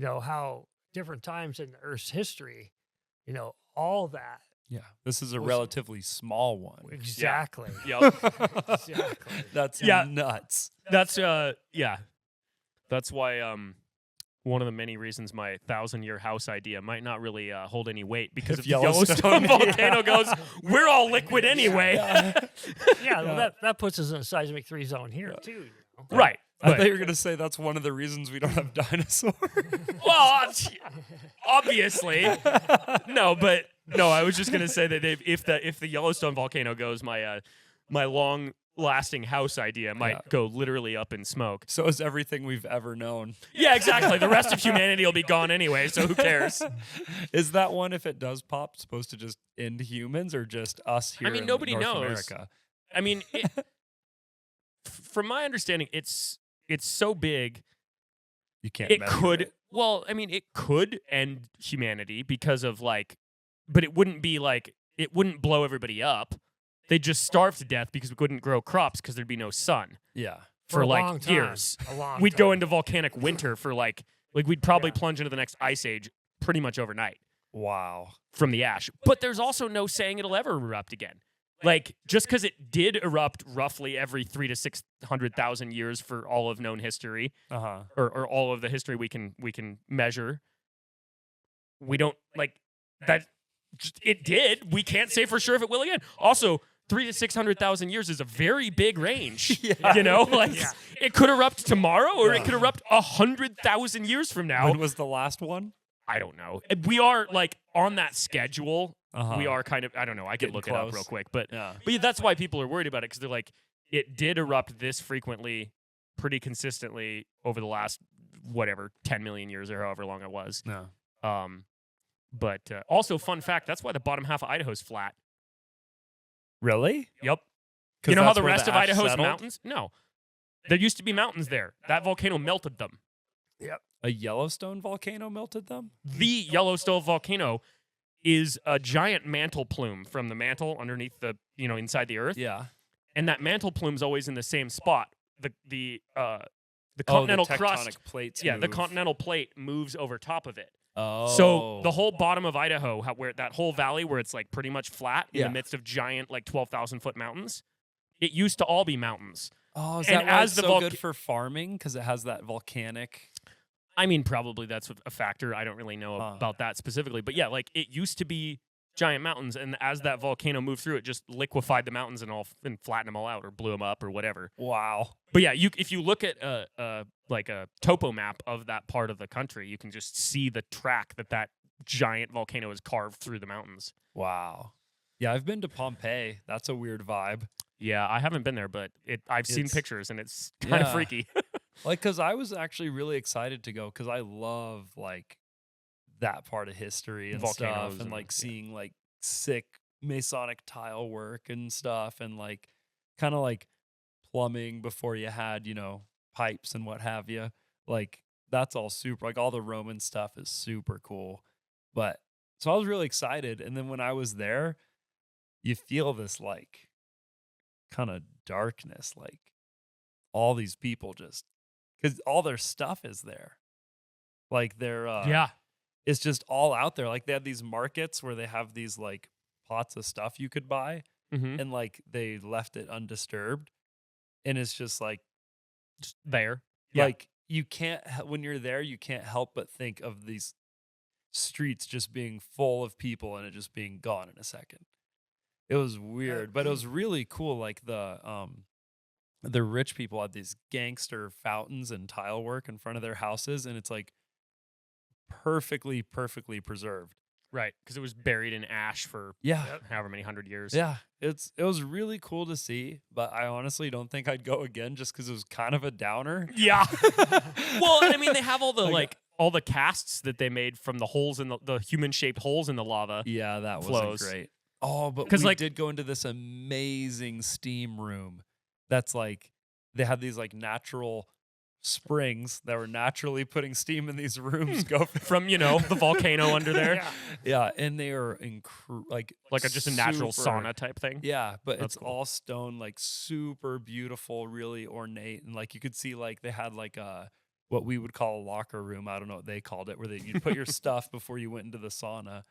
how different times in Earth's history, all that. Yeah, this is a relatively small one. Exactly. Yep. Exactly. That's nuts. That's That's why one of the many reasons my 1,000-year house idea might not really hold any weight, because if the Yellowstone volcano goes, we're all liquid anyway. Well, that puts us in a seismic 3 zone here too. Right. I thought you were gonna say that's one of the reasons we don't have dinosaurs. Well, obviously, no. I was just gonna say that if the Yellowstone volcano goes, my long-lasting house idea might go literally up in smoke. So is everything we've ever known. Yeah, exactly. The rest of humanity will be gone anyway, so who cares? Is that one, if it does pop, supposed to just end humans or just us here? Nobody in North knows. America? From my understanding, it's so big. You can't. It could. It. Well, it could end humanity because of but it wouldn't be it wouldn't blow everybody up. They'd just starve to death because we couldn't grow crops because there'd be no sun. Yeah. For a long time. years. We'd go into volcanic winter for we'd probably plunge into the next ice age pretty much overnight. Wow. From the ash. But there's also no saying it'll ever erupt again. Just because it did erupt roughly every 300,000 to 600,000 years for all of known history, or all of the history we can measure, we don't that. It did. We can't say for sure if it will again. Also, 300,000 to 600,000 years is a very big range. It could erupt tomorrow, or it could erupt 100,000 years from now. When was the last one? I don't know. We are on that schedule. We are kind of, I don't know. I could look it up real quick, but that's why people are worried about it, because they're it did erupt this frequently, pretty consistently over the last 10 million years or however long it was. No. But also, fun fact, that's why the bottom half of Idaho's flat. Really? Yep. You know how the rest of Idaho's mountains? No. There used to be mountains there. That volcano melted them. Yep. A Yellowstone volcano melted them? The Yellowstone volcano is a giant mantle plume from the mantle underneath the, inside the earth. Yeah. And that mantle plume's always in the same spot. The continental the crust. Plates the move. continental plate moves over top of it. Oh. So the whole bottom of Idaho, where that whole valley where it's pretty much flat in the midst of giant 12,000-foot mountains, it used to all be mountains. Oh, is that why it's so good for farming? Because it has that volcanic. Probably that's a factor. I don't really know about that specifically, but yeah, it used to be giant mountains, and as that volcano moved through, it just liquefied the mountains and flattened them all out, or blew them up, or whatever. Wow. But yeah, if you look at a topo map of that part of the country, you can just see the track that giant volcano has carved through the mountains. Wow. Yeah, I've been to Pompeii. That's a weird vibe. Yeah, I haven't been there, but I've seen pictures, and it's kind of freaky. Because I was actually really excited to go, because I love that part of history and volcanoes stuff, and seeing sick Masonic tile work and stuff, and kind of plumbing before you had pipes and what have you. That's all super. All the Roman stuff is super cool. But so I was really excited, and then when I was there, you feel this kind of darkness, all these people just, because all their stuff is there, they're it's just all out there. They have these markets where they have these pots of stuff you could buy, and they left it undisturbed, and it's just just there. You can't, when you're there, you can't help but think of these streets just being full of people and it just being gone in a second. It was weird, but it was really cool. The rich people had these gangster fountains and tile work in front of their houses, and it's perfectly preserved. Right, because it was buried in ash for however many 100 years. Yeah, it was really cool to see, but I honestly don't think I'd go again, just because it was kind of a downer. Yeah. Well, and they have all the all the casts that they made from the holes in the human-shaped holes in the lava. Yeah, that flows. wasn't great. Oh, but we did go into this amazing steam room. That's they had these natural springs that were naturally putting steam in these rooms go From the volcano under there, Yeah. yeah, and they are like just a natural super- sauna type thing. Yeah, but That's it's cool. all stone, like super beautiful, really ornate, and like you could see like they had like a what we would call a locker room. I don't know what they called it, where you'd put your stuff before you went into the sauna.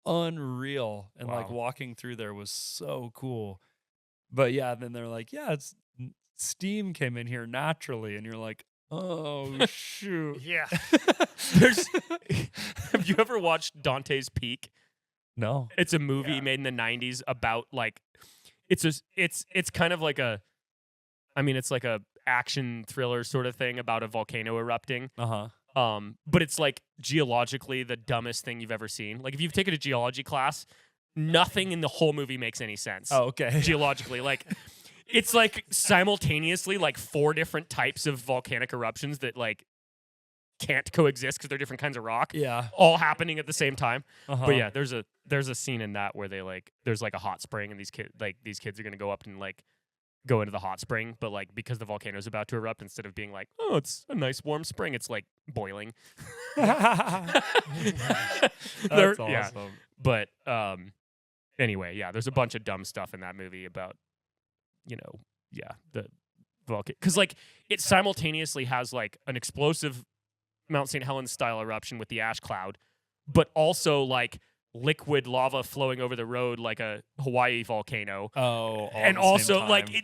Unreal, and like Wow. walking through there was so cool. But yeah, then they're like, yeah, it's steam came in here naturally, and you're like, oh shoot. Yeah. There's. Have you ever watched Dante's Peak? No. It's a movie Yeah. made in the 90s about like it's kind of like it's like a action thriller sort of thing about a volcano erupting. But it's like geologically the dumbest thing you've ever seen. Like if you've taken a geology class, nothing in the whole movie makes any sense. Oh, okay. Geologically, like it's like simultaneously like 4 different types of volcanic eruptions that like can't coexist because they're different kinds of rock. Yeah. All happening at the same time. Uh-huh. But yeah, there's a scene in that where they like there's like a hot spring and these kids are gonna go up and like go into the hot spring, but like because the volcano's about to erupt, instead of being like, oh, it's a nice warm spring, it's like boiling. That's awesome. Yeah. But anyway, yeah, there's a bunch of dumb stuff in that movie about the volcano, because like it simultaneously has like an explosive Mount St. Helens style eruption with the ash cloud, but also like liquid lava flowing over the road like a Hawaii volcano. Oh, all and at the also same like time.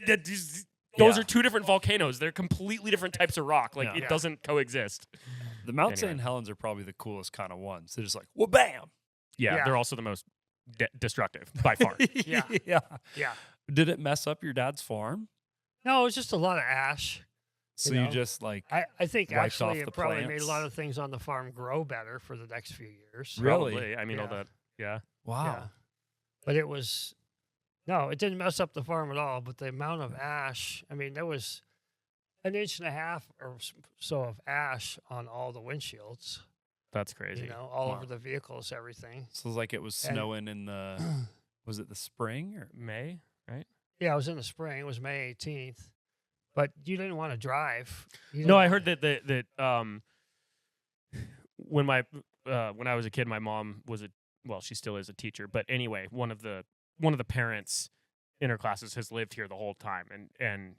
those Yeah. are 2 different volcanoes. They're completely different types of rock. Like Yeah. it Yeah. doesn't coexist. the Mount anyway. St. Helens are probably the coolest kind of ones. They're just like, well, bam. Yeah, Yeah. they're also the most destructive by far. Yeah. Yeah. Yeah. Did it mess up your dad's farm? No, it was just a lot of ash. So You you know, just like I think Wiped actually off it the probably made plants? a lot of things on the farm grow better for the next few years. Really? Probably. I mean, all Yeah. that. Yeah. wow. Yeah. But it was, no, it didn't mess up the farm at all. But the amount of ash, I mean, there was 1.5 inches or so of ash on all the windshields, That's crazy. all Wow. over the vehicles, everything. So it's like it was And- snowing in the was it the spring or May, right? Yeah, it was in the spring. It was May 18th. But you didn't want to drive. You No, didn't I wa- heard that when I was a kid, my mom was she still is a teacher. But anyway, one of the parents in her classes has lived here the whole time, and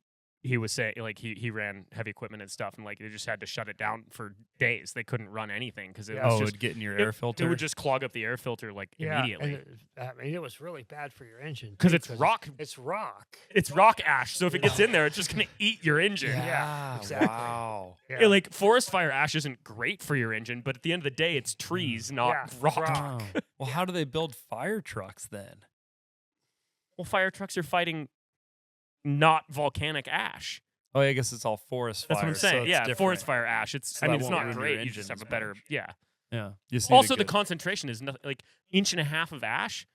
he was saying like he ran heavy equipment and stuff, and like they just had to shut it down for days. They couldn't run anything because it Yeah. was oh, just it'd get in your air filter. it would just clog up the air filter like Yeah, immediately and I mean, it was really bad for your engine. because too, it's rock. It's rock. It's rock ash, so if it gets in there, it's just gonna eat your engine. Yeah, exactly. Wow. Yeah. Like forest fire ash isn't great for your engine, but at the end of the day, it's trees, not Yeah, rock. rock. Wow. Well, how do they build fire trucks then? Well, fire trucks are fighting not volcanic ash. Oh, I guess it's all forest fire. That's what I'm saying. Yeah, forest fire ash. It's So I that mean, it's won't not ruin your great. You engine just have a as better much. yeah. Yeah. You just need a Also, the good- concentration is like 1.5 inches of ash.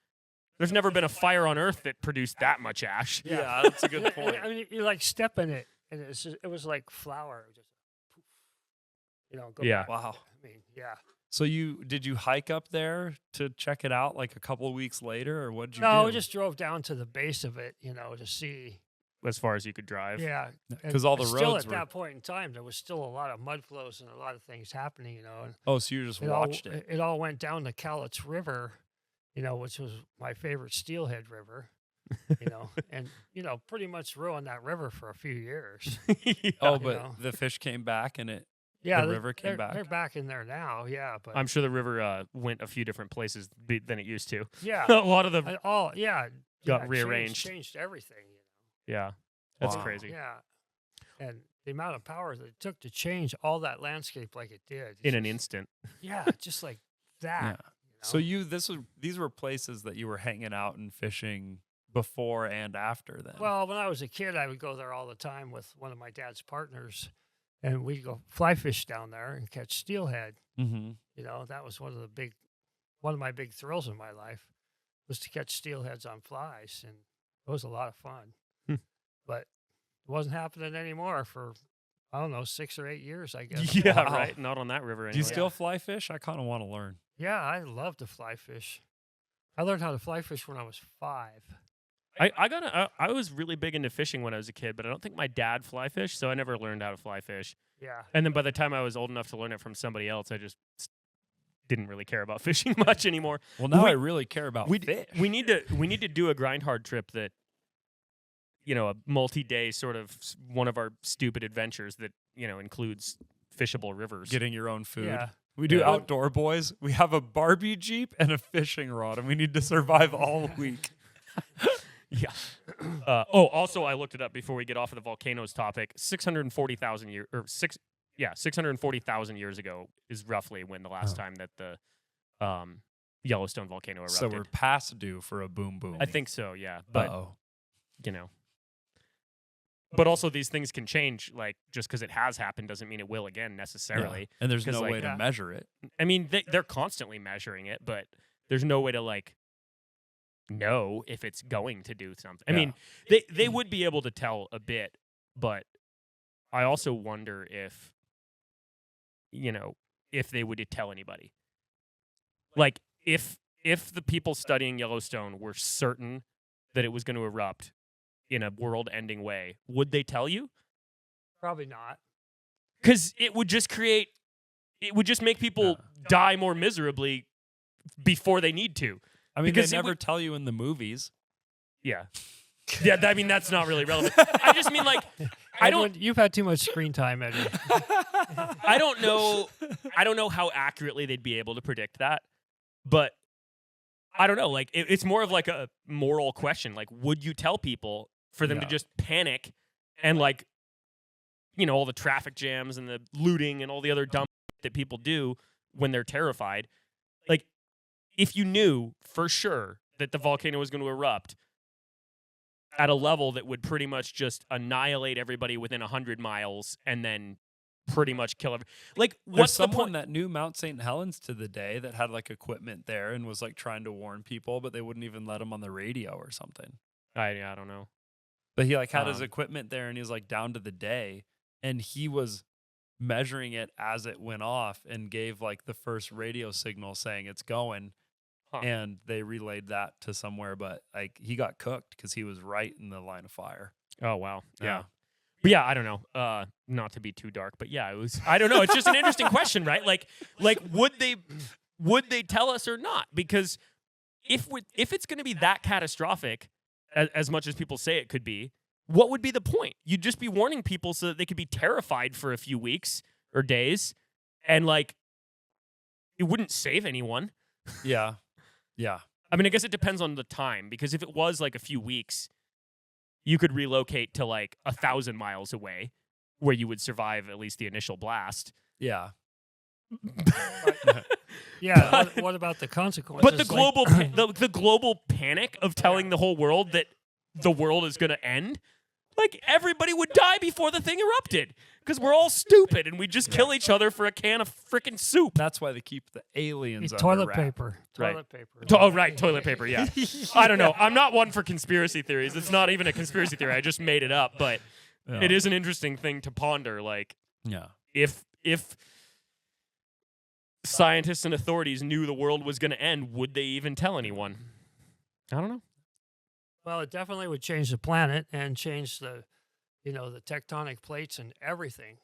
There's never been a fire on Earth that produced that much ash. Yeah, that's a good And- point. I mean, you like step in it, and it was like flour, just poof, go Yeah. back. Wow. I mean, yeah. So did you hike up there to check it out like a couple of weeks later, or what did you No, do? we just drove down to the base of it, to see. As far as you could drive. Yeah, and 'Cause all the still roads at were- that point in time, there was still a lot of mud flows and a lot of things happening. And Oh, so you just watched it. It all went down the Cowlitz River, which was my favorite steelhead river. And pretty much ruined that river for a few years. Oh, you but know. the fish came back and it. Yeah, The river came they're back? back in there now. Yeah, but I'm sure the river went a few different places than it used to. yeah, A lot of the got Got yeah, rearranged. changed everything. yeah, that's Wow. crazy. Yeah, and the amount of power that it took to change all that landscape like it did In an just- instant. Yeah, just like that. Yeah. So these were places that you were hanging out and fishing before and after then. Well, when I was a kid, I would go there all the time with one of my dad's partners, and we'd go fly fish down there and catch steelhead. mm-hmm. That was one of my big thrills in my life, was to catch steelheads on flies, and it was a lot of fun. Hmm. But it wasn't happening anymore for, I don't know, 6 or 8 years, I guess. Yeah, Wow. right. Not on that river anyway. Do you still fly fish? I kind of want to learn. Yeah, I love to fly fish. I learned how to fly fish when I was 5. I was really big into fishing when I was a kid, but I don't think my dad fly fished, so I never learned how to fly fish. Yeah. And then by the time I was old enough to learn it from somebody else, I just didn't really care about fishing much anymore. Well, now We- I really care about fish. We need to do a grind hard trip that, a multi-day sort of one of our stupid adventures that includes fishable rivers. Getting your own food. Yeah. We do Yeah. outdoor boys. We have a Barbie Jeep and a fishing rod, and we need to survive all week. Yeah. Also, I looked it up before we get off of the volcanoes topic. 640,000 years, 640,000 years ago is roughly when the last time that the Yellowstone volcano erupted. So we're past due for a boom boom. I think so, yeah. But Uh-oh. But also these things can change. Like just because it has happened doesn't mean it will again necessarily. Yeah. And there's 'Cause, no like, way to yeah. measure it. I mean, they're constantly measuring it, but there's no way to know if it's going to do something. I Yeah. mean, they would be able to tell a bit, but I also wonder if if they would tell anybody. Like if the people studying Yellowstone were certain that it was going to erupt in a world-ending way, would they tell you? Probably not. Because it would just make people die more miserably before they need to. I mean, Because they it never would- tell you in the movies. Yeah. Yeah, I mean, that's not really relevant. I just mean, I don't Edwin, you've had too much screen time, Eddie. I don't know how accurately they'd be able to predict that, but I don't know. Like, it's more of like a moral question. Like, would you tell people for them to Yeah. just panic and all the traffic jams and the looting and all the other dumb that people do when they're terrified? Like, if you knew for sure that the volcano was going to erupt at a level that would pretty much just annihilate everybody within 100 miles and then pretty much kill There's what's the someone point? that knew Mount St. Helens to the day that had equipment there and was trying to warn people, but they wouldn't even let him on the radio or something. I don't know. But he had his Um, equipment there and he was down to the day, and he was measuring it as it went off and gave the first radio signal saying it's going. Huh. And they relayed that to somewhere, but he got cooked because he was right in the line of fire. Oh wow. Yeah. But yeah, I don't know. Not to be too dark, but yeah, it was. I don't know. It's just an interesting question, right? Like would they tell us or not? Because if it's going to be that catastrophic, as much as people say it could be, what would be the point? You'd just be warning people so that they could be terrified for a few weeks or days, and it wouldn't save anyone. Yeah. Yeah. I mean, I guess it depends on the time, because if it was a few weeks, you could relocate to 1,000 miles away where you would survive at least the initial blast. Yeah. Yeah. What about the consequences? But the global the global panic of telling the whole world that the world is going to end, everybody would die before the thing erupted because we're all stupid and we just kill each other for a can of freaking soup. That's why they keep the aliens under toilet wrap. paper. Right. Toilet paper. Oh, right, toilet paper, yeah. I don't know. I'm not one for conspiracy theories. It's not even a conspiracy theory. I just made it up, but Yeah. it is an interesting thing to ponder. Yeah. If scientists and authorities knew the world was going to end, would they even tell anyone? I don't know. Well, it definitely would change the planet and change the tectonic plates and everything.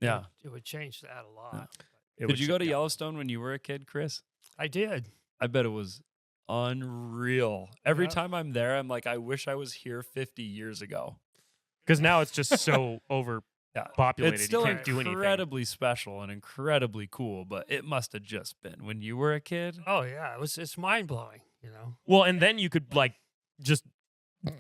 Yeah. It would change that a lot. Did you go to Yellowstone when you were a kid, Chris? I did. I bet it was unreal. Every Yeah. time I'm there, I'm like, I wish I was here 50 years ago. Because now it's just so Yeah. overpopulated. It's still you can't do anything. incredibly special and incredibly cool, but it must have just been when you were a kid. Oh yeah, it's mind blowing. Well, and then you could just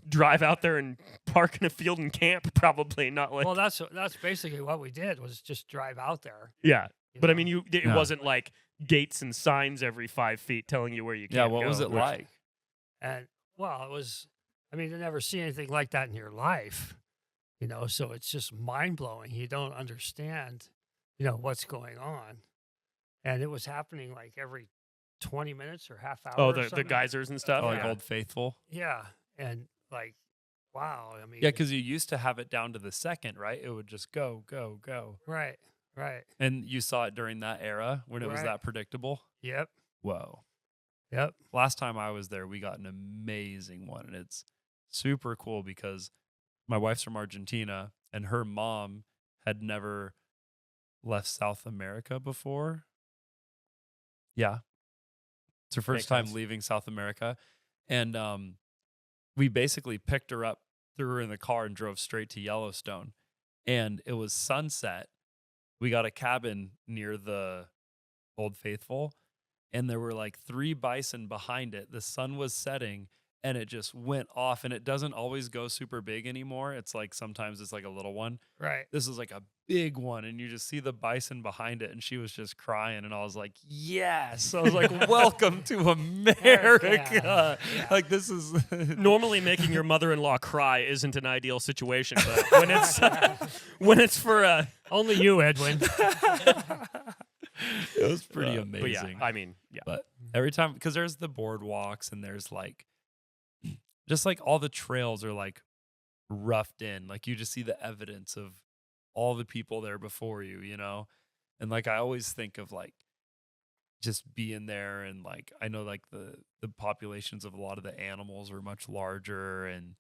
drive out there and park in a field and camp. Probably not Well, that's basically what we did, was just drive out there. yeah. you But I know. mean, it Yeah. wasn't gates and signs every 5 feet telling you where you Yeah, can't what go. was it like? And well, it was. I mean, you never see anything like that in your life. So it's just mind blowing. You don't understand, what's going on, and it was happening every 20 minutes or half hour. Oh, or the something. geysers and stuff. Oh, yeah. Old Faithful? Yeah, and wow. I mean, Yeah, because you used to have it down to the second, right? It would just go, go, go. right. And you saw it during that era when it was Right. that predictable? Yep. Whoa. Yep. Last time I was there, we got an amazing one, and it's super cool because my wife's from Argentina and her mom had never left South America before. Yeah. It's her first Makes time sense. leaving South America. And we basically picked her up, threw her in the car, and drove straight to Yellowstone. And it was sunset. We got a cabin near the Old Faithful, and there were like 3 bison behind it. The sun was setting, and it just went off. And it doesn't always go super big anymore. It's like sometimes it's like a little one. Right. This is like a big one, and you just see the bison behind it, and she was just crying, and I was like, yes. I was like, welcome to America. Yeah. Like, this is Normally, making your mother-in-law cry isn't an ideal situation, but when it's for Only you, Edwin. it was pretty but yeah, amazing. I mean, yeah. But every time, because there's the boardwalks, and there's like just like all the trails are like roughed in, like you just see the evidence of all the people there before you, you know? And like I always think of like just being there, and like I know like the populations of a lot of the animals are much larger, and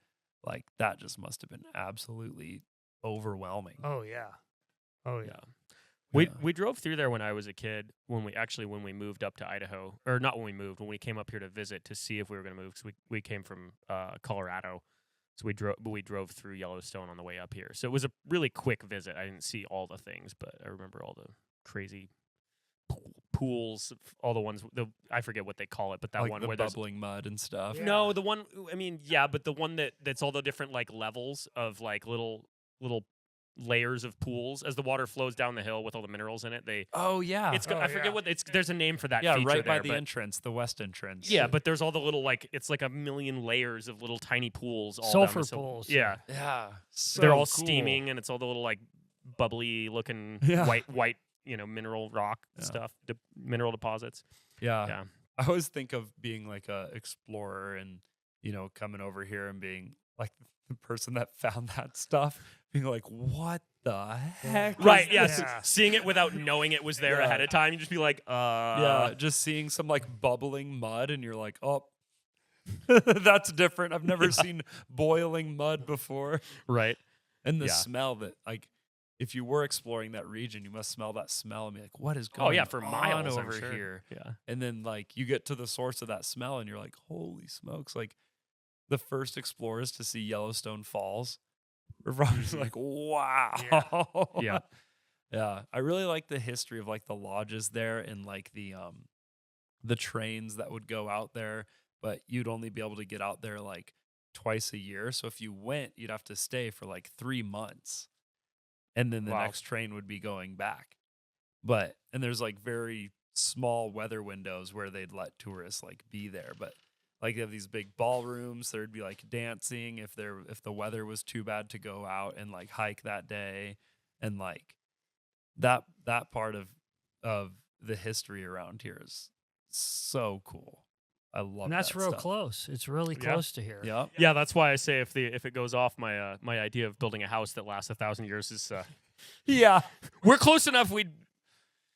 like that just must have been absolutely overwhelming. Oh yeah. Oh yeah. We Yeah. we drove through there when I was a kid. When we moved up to Idaho, or not when we moved, when we came up here to visit to see if we were going to move, because we came from Colorado, so we drove through Yellowstone on the way up here. So it was a really quick visit. I didn't see all the things, but I remember all the crazy pools, all the ones. I forget what they call it, but that Like one the where there's bubbling mud and stuff. Yeah. no, the one. I mean, yeah, but the one that's all the different like levels of like little layers of pools as the water flows down the hill with all the minerals in it. Oh yeah. It's Oh, I forget yeah. what it's. There's a name for that. yeah, feature right by there, the but- entrance, the west entrance. Yeah, but there's all the little like it's like a million layers of little tiny pools. All Sulfur down the pools. Yeah, Yeah. they're so all cool. steaming, and it's all the little like bubbly looking Yeah. white mineral rock Yeah. stuff, mineral deposits. Yeah. Yeah. I always think of being like a explorer and, you know, coming over here and being like the person that found that stuff, being like, what the heck? is Right. Yeah. this?" Yeah. Seeing it without knowing it was there Yeah. ahead of time, you just be like, Yeah. Just seeing some like bubbling mud, and you're like, oh, that's different. I've never seen boiling mud before. right. And the Yeah. smell that, like, if you were exploring that region, you must smell that smell and be like, what is going Oh yeah, for on miles I'm over sure. here? Yeah. And then like you get to the source of that smell, and you're like, holy smokes, like the first explorers to see Yellowstone Falls. We're probably like, wow. Yeah. Yeah. I really like the history of like the lodges there, and like the trains that would go out there, but you'd only be able to get out there like twice a year. So if you went, you'd have to stay for like 3 months. And then the Wow. next train would be going back. And there's like very small weather windows where they'd let tourists like be there. But like they have these big ballrooms, there'd be like dancing if the weather was too bad to go out and like hike that day. And like that part of the history around here is so cool. I love And that's that real stuff. close. It's really Yeah. close to here. Yep. Yeah, that's why I say if it goes off, my my idea of building a house that lasts 1,000 years is Yeah. we're close enough.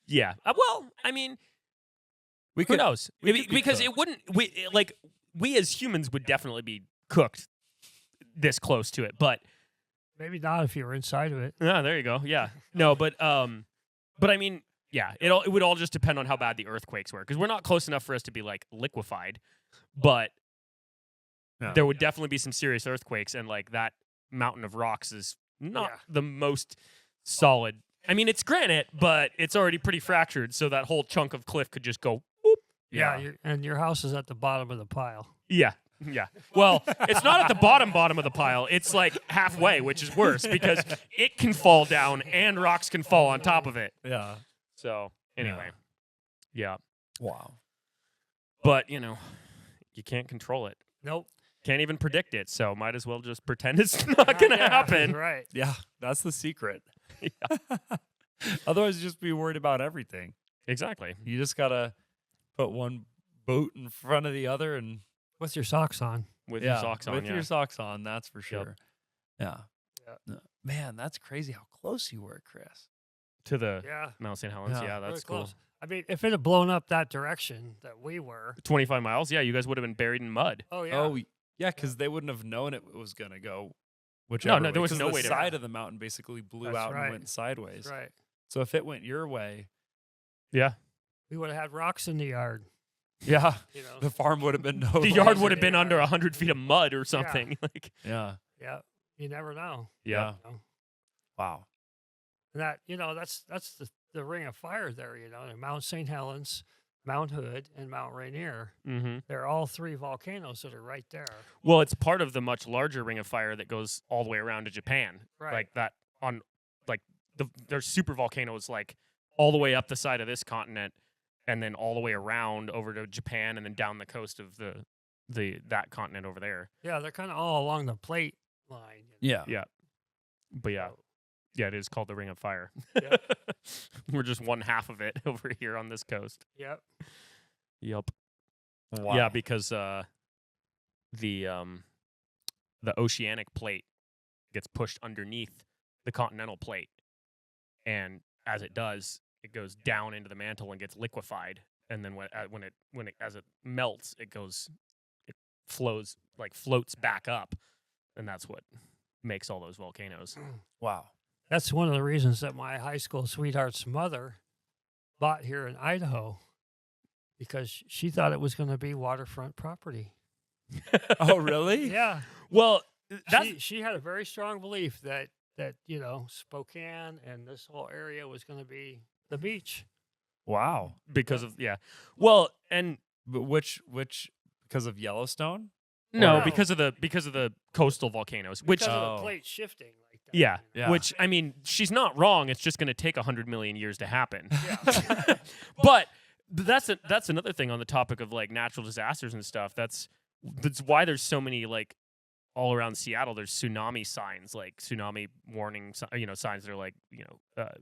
Yeah. Well, I mean, We who could knows? we could be Because it cooked. wouldn't. We as humans would definitely be cooked this close to it. But Maybe not if you were inside of it. there you go. Yeah. No, but I mean, yeah. It would all just depend on how bad the earthquakes were, because we're not close enough for us to be like liquefied, but Yeah. there would definitely be some serious earthquakes, and like that mountain of rocks is not Yeah. the most solid. I mean, it's granite, but it's already pretty fractured, so that whole chunk of cliff could just go. Whoop. Yeah. And your house is at the bottom of the pile. Yeah. Yeah. Well, it's not at the bottom of the pile. It's like halfway, which is worse because it can fall down and rocks can fall on top of it. Yeah. So anyway, yeah. Wow. But you can't control it. Nope. Can't even predict it. So might as well just pretend it's not gonna Yeah, happen. Right. Yeah, that's the secret. Otherwise, you just be worried about everything. Exactly. You just gotta put one boot in front of the other, and With your socks on. With yeah, your socks on. with Yeah. your socks on. That's for sure. Yeah. Yeah. No, man, that's crazy how close you were, Chris. To the Yeah. Mount St. Helens. Yeah. Yeah, Really that's cool. close. I mean, if it had blown up that direction that we were. 25 miles. Yeah, you guys would have been buried in mud. Oh, yeah. Oh, Yeah, because they wouldn't have known it was gonna go whichever. no, there way, was 'cause no the way to- side of the mountain basically blew That's out right. and went sideways. That's right. So if it went your way, Yeah. We would have had rocks in the yard. yeah, You know. the farm would have been no. The yard Rocks would in have the been under yard. 100 feet of mud or something. Like, Yeah. Yeah. You never know. Yeah. You know? Wow. And that that's the Ring of Fire there. You know, and Mount St. Helens, Mount Hood, and Mount Rainier. mm-hmm. They're all 3 volcanoes that are right there. Well, it's part of the much larger Ring of Fire that goes all the way around to Japan. Right. Like that on like there's super volcanoes like all the way up the side of this continent and then all the way around over to Japan and then down the coast of that continent over there. Yeah, they're kind of all along the plate line. Yeah. Yeah. But yeah. So, Yeah, it is called the Ring of Fire. Yep. We're just one half of it over here on this coast. yep. Yep. Wow. Yeah, because the oceanic plate gets pushed underneath the continental plate, and as it does, it goes down into the mantle and gets liquefied, and then as it melts, it floats back up, and that's what makes all those volcanoes. Wow. That's one of the reasons that my high school sweetheart's mother bought here in Idaho, because she thought it was going to be waterfront property. Oh, really? Yeah. Well, that's She had a very strong belief that Spokane and this whole area was going to be the beach. Wow. because of Well, and But which because of Yellowstone? no, No. because of the coastal volcanoes, which Because of Oh. the plate shifting like that. yeah, you know? Yeah. which I mean, she's not wrong. It's just going to take 100 million years to happen. Yeah. But that's another thing on the topic of like natural disasters and stuff. That's why there's so many like all around Seattle. There's tsunami signs, like tsunami warning, signs that are like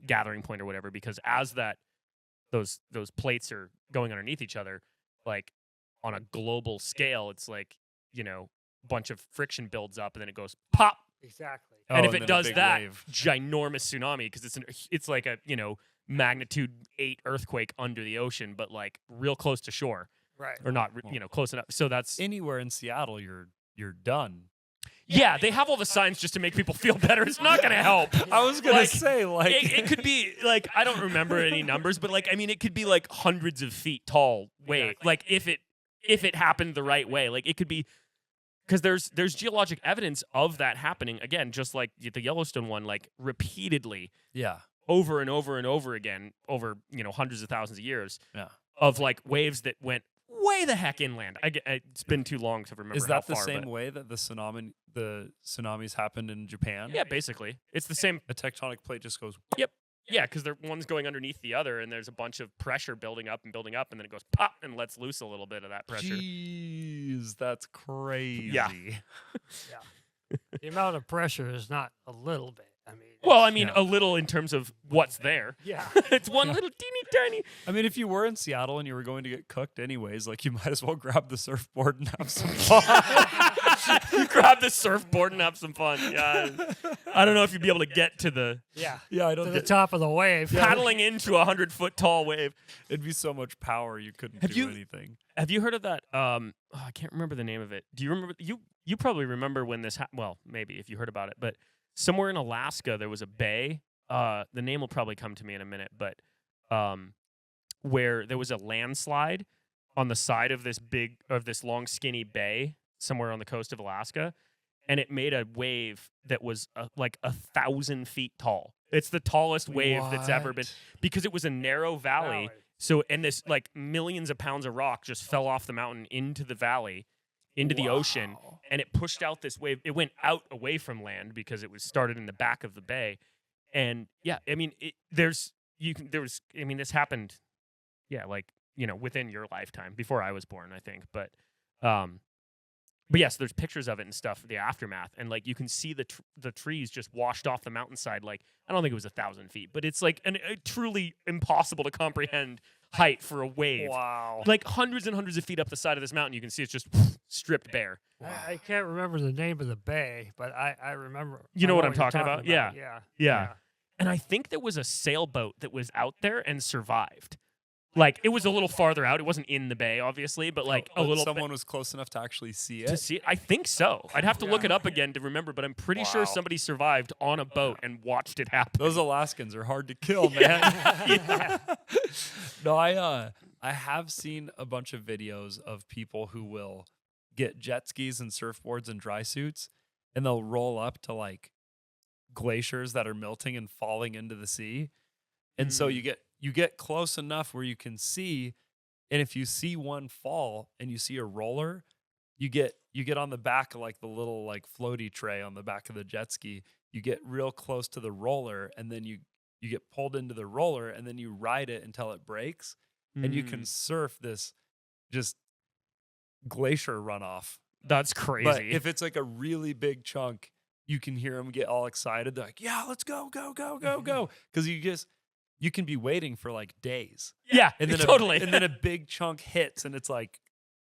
gathering point or whatever. Because as those plates are going underneath each other, like on a global scale, it's like a bunch of friction builds up and then it goes pop. Exactly. And Oh, if it then a does big that, wave. ginormous tsunami, because it's like a magnitude 8 earthquake under the ocean, but like real close to shore, Right. or not close enough. So that's Anywhere in Seattle, you're done. yeah. They have all the signs just to make people feel better. It's not going to help. I was gonna Like, say like It could be like I don't remember any numbers, but like I mean, it could be like hundreds of feet tall wave. Exactly. Like if it happened the right way, like it could be. Because there's geologic evidence of that happening again, just like the Yellowstone one, like repeatedly yeah. over and over and over again over hundreds of thousands of years Yeah. of like waves that went way the heck inland. It's been too long to remember. Is how that the far, same but- way that the tsunamis happened in Japan? Yeah, basically, it's the same. A tectonic plate just goes. Yeah, because one's going underneath the other, and there's a bunch of pressure building up, and then it goes pop and lets loose a little bit of that pressure. Jeez, that's crazy. Yeah. The amount of pressure is not a little bit. I mean. Well, I mean, Yeah. a little in terms of what's there. Yeah. It's one little teeny tiny. I mean, if you were in Seattle and you were going to get cooked anyways, like you might as well grab the surfboard and have some fun. Grab the surfboard and have some fun. Yeah, I don't know if you'd be able to get to the Yeah. Yeah, I To don't the think top of the wave. paddling into a 100-foot tall wave. it'd be so much power you couldn't Have do you- anything. Have you heard of that? I can't remember the name of it. Do you remember? You probably remember when this. Well, maybe if you heard about it, but somewhere in Alaska there was a bay. The name will probably come to me in a minute, but where there was a landslide on the side of this long skinny bay somewhere on the coast of Alaska, and it made a wave that was like 1,000 feet tall. It's the tallest wave that's ever been, What? because it was a narrow valley. So, and this like millions of pounds of rock just fell off the mountain into the valley, into the ocean, Wow. and it pushed out this wave. It went out away from land because it was started in the back of the bay. And yeah, I mean, this happened, yeah, like, within your lifetime, before I was born, I think. But yes, there's pictures of it and stuff, the aftermath, and like you can see the trees just washed off the mountainside. Like, I don't think it was 1,000 feet, but it's like a truly impossible to comprehend height for a wave. Wow. Like hundreds and hundreds of feet up the side of this mountain, you can see it's just stripped bare. I can't remember the name of the bay, but I remember. You know what I'm you're talking about? Yeah. Yeah. And I think there was a sailboat that was out there and survived. Like it was a little farther out. It wasn't in the bay, obviously, but like a But little someone was close enough to actually see to it. see it. I think so. I'd have to look it up again to remember, but I'm pretty sure Wow. somebody survived on a boat and watched it happen. Those Alaskans are hard to kill, man. No, I have seen a bunch of videos of people who will get jet skis and surfboards and dry suits, and they'll roll up to like glaciers that are melting and falling into the sea. And so you get close enough where you can see, and if you see one fall and you see a roller, you get on the back of like the little like floaty tray on the back of the jet ski. You get real close to the roller, and then you get pulled into the roller, and then you ride it until it breaks, and you can surf this just glacier runoff. That's crazy. But if it's like a really big chunk, you can hear them get all excited. They're like, "Yeah, let's go, go, go, go, go!" Because you can be waiting for like days, yeah, and then totally. and then a big chunk hits, and it's like,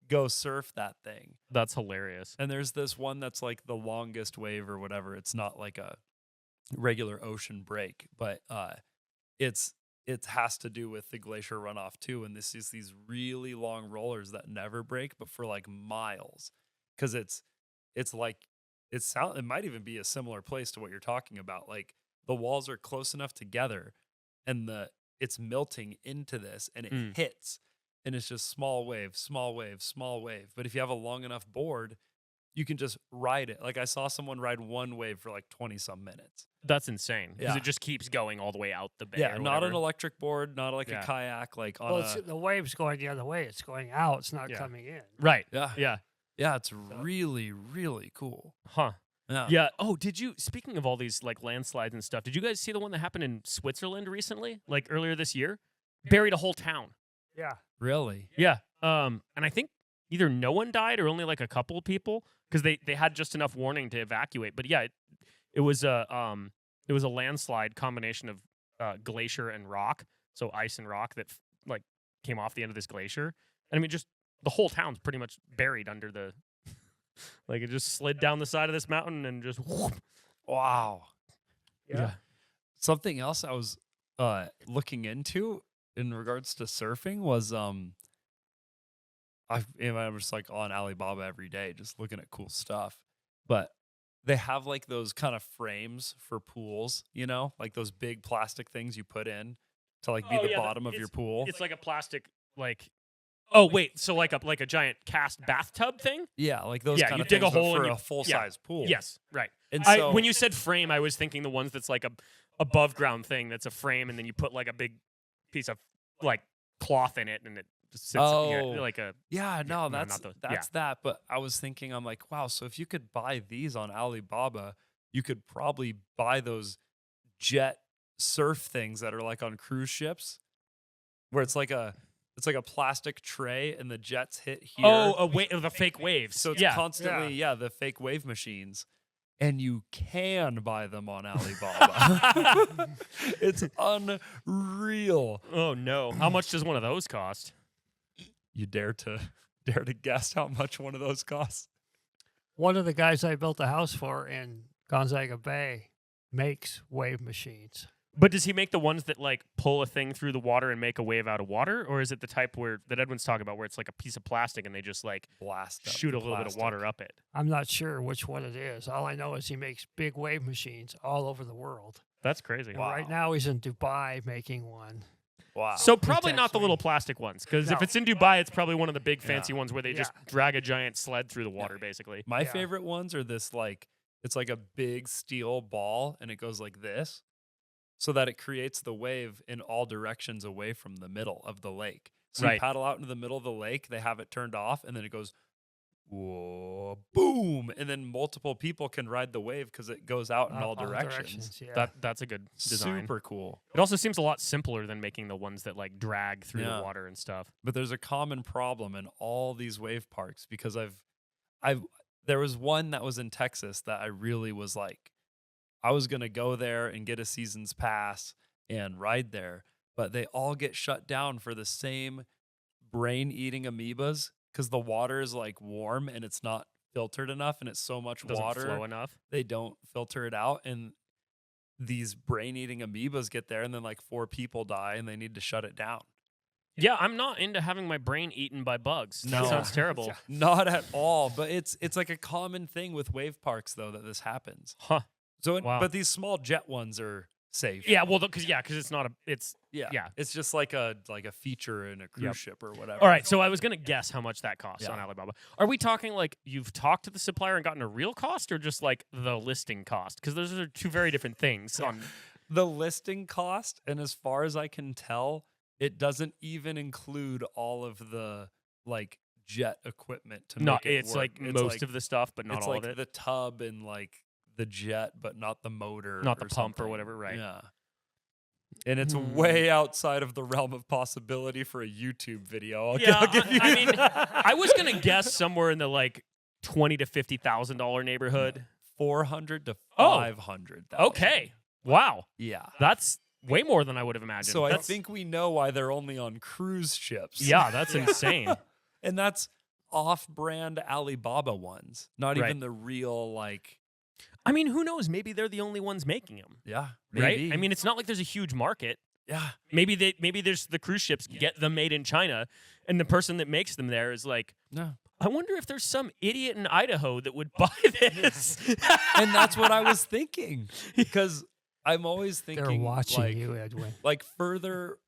go surf that thing. That's hilarious. And there's this one that's like the longest wave or whatever. It's not like a regular ocean break, but it has to do with the glacier runoff too. And this is these really long rollers that never break, but for like miles, because it's like it might even be a similar place to what you're talking about. Like the walls are close enough together, and it's melting into this, and it hits, and it's just small wave, small wave, small wave. But if you have a long enough board, you can just ride it. Like I saw someone ride one wave for like 20 some minutes. That's insane because Yeah. it just keeps going all the way out the bay. Yeah, or not an whatever. electric board, not like Yeah. a kayak, like on Well, the wave's going the other way. It's going out. It's not Yeah. coming in. Right. yeah, Yeah. yeah. It's really, really cool. Huh. Yeah. Yeah. Oh, speaking of all these like landslides and stuff, did you guys see the one that happened in Switzerland recently? Like earlier this year? Buried a whole town. Yeah. Really. Yeah. And I think either no one died or only like a couple of people because they had just enough warning to evacuate. But yeah, it was a landslide combination of glacier and rock, so ice and rock that like came off the end of this glacier. And I mean, just the whole town's pretty much buried under the like it just slid down the side of this mountain and just whoop. Wow. Yeah. Something else I was looking into in regards to surfing was I was like on Alibaba every day just looking at cool stuff. But they have like those kind of frames for pools, you know, like those big plastic things you put in to like be Oh, the yeah, bottom of your pool. It's like a plastic like oh wait, so like a giant cast bathtub thing? Yeah, like those Yeah, kind you of dig a things, but hole and for you- a full yeah. size pool. Yes, right. And so When you said frame, I was thinking the ones that's like a above ground thing that's a frame, and then you put like a big piece of like cloth in it, and it just sits here, Oh. like a yeah, no, no, that's not those. that's that. But I was thinking, I'm like, wow, so if you could buy these on Alibaba, you could probably buy those jet surf things that are like on cruise ships, where it's like a plastic tray and the jets hit here. the fake waves. So it's yeah. constantly, the fake wave machines. And you can buy them on Alibaba. It's unreal. Oh no! How much does one of those cost? You dare to guess how much one of those costs? One of the guys I built a house for in Gonzaga Bay makes wave machines. But does he make the ones that like pull a thing through the water and make a wave out of water, or is it the type that Edwin's talking about, where it's like a piece of plastic and they just like Blast up shoot the a little bit of plastic. water up it? I'm not sure which one it is. All I know is he makes big wave machines all over the world. That's crazy. And right now he's in Dubai making one. Wow. So probably not text the me. little plastic ones, because if No. it's in Dubai, it's probably one of the big fancy Yeah. ones where they just Yeah. drag a giant sled through the water, basically. My Yeah. favorite ones are this it's like a big steel ball and it goes like this so that it creates the wave in all directions away from the middle of the lake. So Right. you paddle out into the middle of the lake, they have it turned off, and then it goes whoa, boom, and then multiple people can ride the wave because it goes out in all directions. Yeah. That's a good design. Super cool. It also seems a lot simpler than making the ones that like drag through Yeah. the water and stuff. But there's a common problem in all these wave parks because there was one that was in Texas that I really was like, I was going to go there and get a season's pass and ride there, but they all get shut down for the same brain eating amoebas because the water is like warm and it's not filtered enough and it's so much Doesn't water. flow enough. They don't filter it out, and these brain eating amoebas get there, and then like 4 people die and they need to shut it down. Yeah, I'm not into having my brain eaten by bugs. No. That sounds terrible. Not at all. But it's like a common thing with wave parks, though, that this happens. Huh. So, Wow. but these small jet ones are safe. Yeah, well, because it's not a. It's Yeah. yeah. It's just like a feature in a cruise Yep. ship or whatever. All right, so I was gonna guess how much that costs on Yeah. Alibaba. Are we talking like you've talked to the supplier and gotten a real cost, or just like the listing cost? Because those are two very different things. On The listing cost, and as far as I can tell, it doesn't even include all of the like jet equipment to not, make it it's work. like most of the stuff, but not it's all like of it. the tub and like the jet, but not the motor, Not the or pump or something. whatever, right. Yeah. And it's Hmm. way outside of the realm of possibility for a YouTube video. I'll Yeah, give you I mean, that. I was gonna guess somewhere in the like $20,000 to $50,000 neighborhood. 400 to Oh. 500. Okay, wow, Yeah. that's way more than I would have imagined. So I That's- think we know why they're only on cruise ships. yeah, that's insane. And that's off-brand Alibaba ones, not Right. even the real like. I mean, who knows? Maybe they're the only ones making them, Yeah, right? maybe. I mean, it's not like there's a huge market. yeah, Maybe there's the cruise ships get them made in China, and the person that makes them there is like, no. I wonder if there's some idiot in Idaho that would buy this. And that's what I was thinking, because I'm always thinking They're watching like, you, Edwin. like further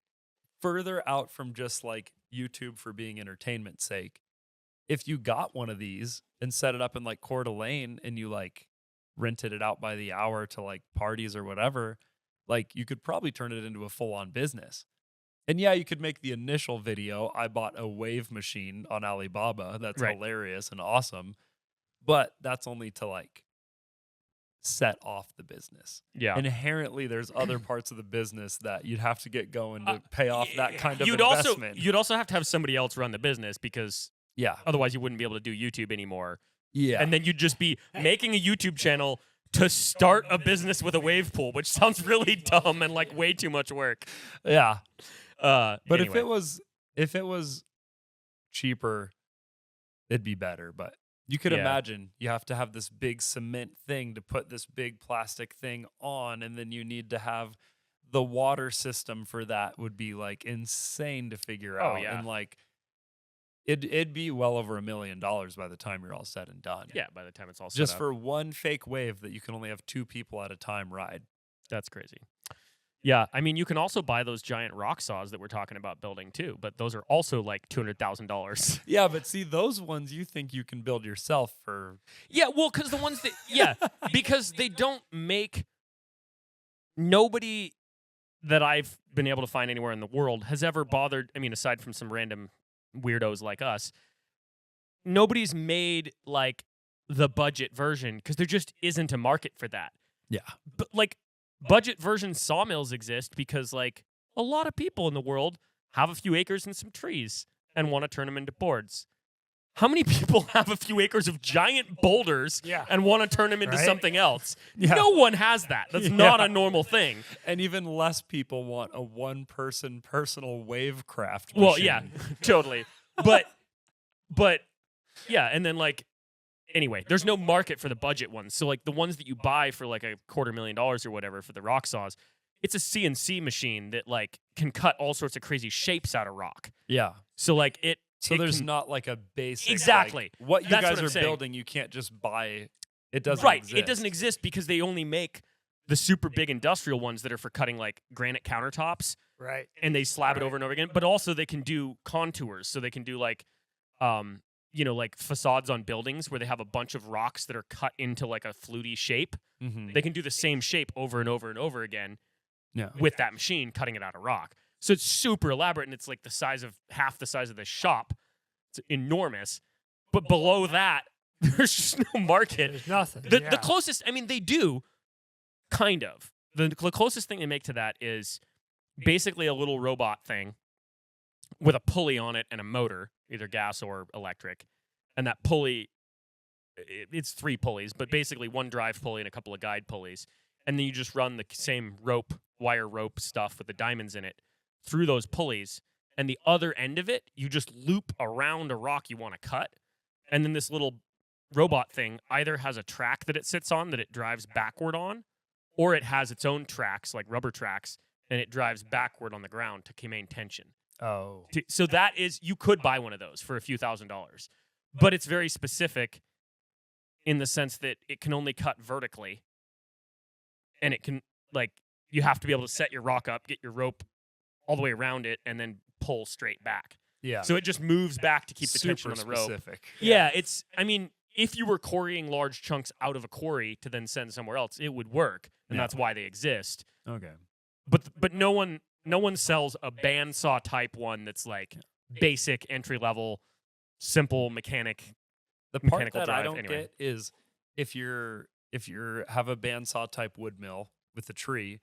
out from just like YouTube for being entertainment's sake. If you got one of these and set it up in like Coeur d'Alene and you like rented it out by the hour to like parties or whatever, like you could probably turn it into a full-on business. And yeah, you could make the initial video, I bought a wave machine on Alibaba. That's Right. hilarious and awesome. But that's only to like set off the business. Yeah. Inherently, there's other parts of the business that you'd have to get going to pay off that kind of you'd investment. you'd also have to have somebody else run the business, because yeah. otherwise you wouldn't be able to do YouTube anymore. Yeah. And then you'd just be making a YouTube channel to start a business with a wave pool, which sounds really dumb and like way too much work. yeah. But anyway. if it was cheaper, it'd be better. But you could Yeah. imagine you have to have this big cement thing to put this big plastic thing on, and then you need to have the water system for that would be like insane to figure Oh, out. yeah. And like it'd be well over $1 million by the time you're all said and done. Yeah, by the time it's all set Just up. for one fake wave that you can only have 2 people at a time ride. That's crazy. Yeah, I mean, you can also buy those giant rock saws that we're talking about building too, but those are also like $200,000. Yeah, but see, those ones you think you can build yourself for. Yeah, well, because the ones that, yeah, because they don't make, nobody that I've been able to find anywhere in the world has ever bothered, I mean, aside from some random weirdos like us, nobody's made like the budget version because there just isn't a market for that. Yeah. But like budget version sawmills exist because like a lot of people in the world have a few acres and some trees and want to turn them into boards. How many people have a few acres of giant boulders Yeah. and want to turn them into Right? something else? Yeah. No one has that. That's not a normal thing. And even less people want a one-person personal wavecraft machine. Well, yeah, totally. But yeah, and then like anyway, there's no market for the budget ones. So like the ones that you buy for like $250,000 or whatever for the rock saws, it's a CNC machine that like can cut all sorts of crazy shapes out of rock. Yeah. So like So it there's can- not like a basic. Exactly. Like, what you That's guys what I'm are saying. building, you can't just buy. It doesn't right. exist. It doesn't exist because they only make the super big industrial ones that are for cutting like granite countertops, Right. and they slab it Right. over and over again. But also they can do contours, so they can do like, like facades on buildings where they have a bunch of rocks that are cut into like a fluty shape. Mhm. They can do the same shape over and over and over again Yeah. with that machine cutting it out of rock. So it's super elaborate, and it's like the size of half the size of the shop. It's enormous. But below that, there's just no market. There's nothing. The yeah. closest, I mean, they do, kind of. The closest thing they make to that is basically a little robot thing with a pulley on it and a motor, either gas or electric. And that pulley, it's 3 pulleys, but basically one drive pulley and a couple of guide pulleys. And then you just run the same wire rope stuff with the diamonds in it through those pulleys. And the other end of it, you just loop around a rock you want to cut. And then this little robot thing either has a track that it sits on that it drives backward on, or it has its own tracks, like rubber tracks, and it drives backward on the ground to maintain tension. Oh. So that is, you could buy one of those for a few $1,000s, but it's very specific in the sense that it can only cut vertically, and it can, like, you have to be able to set your rock up, get your rope all the way around it, and then pull straight back. Yeah. So it just moves back to keep the tension on the rope. Specific. Yeah, it's, I mean, if you were quarrying large chunks out of a quarry to then send somewhere else, it would work, and that's why they exist. Okay. But no one sells a bandsaw type one that's like basic entry level, simple mechanical The part that drive. I don't Anyway. get is if you're have a bandsaw type wood mill with a tree,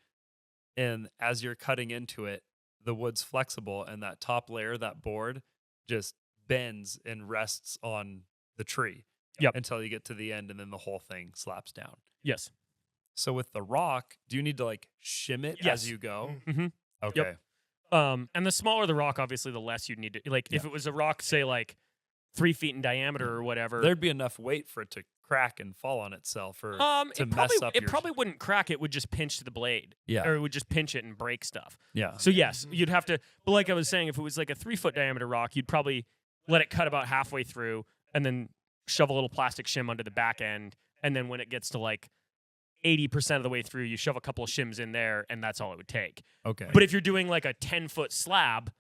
and as you're cutting into it, the wood's flexible, and that top layer, that board, just bends and rests on the tree. Yep. Until you get to the end, and then the whole thing slaps down. Yes. So with the rock, do you need to like shim it Yes. as you go? Mm-hmm. Okay. And the smaller the rock, obviously, the less you'd need to, like, if it was a rock, say, like 3 feet in diameter or whatever. There'd be enough weight for it to crack and fall on itself, or to mess up. It probably wouldn't crack. It would just pinch the blade. Yeah. Or it would just pinch it and break stuff. Yeah. So yes, you'd have to. But like I was saying, if it was like a 3-foot diameter rock, you'd probably let it cut about halfway through, and then shove a little plastic shim under the back end, and then when it gets to like 80% of the way through, you shove a couple of shims in there, and that's all it would take. Okay. But if you're doing like a 10-foot slab,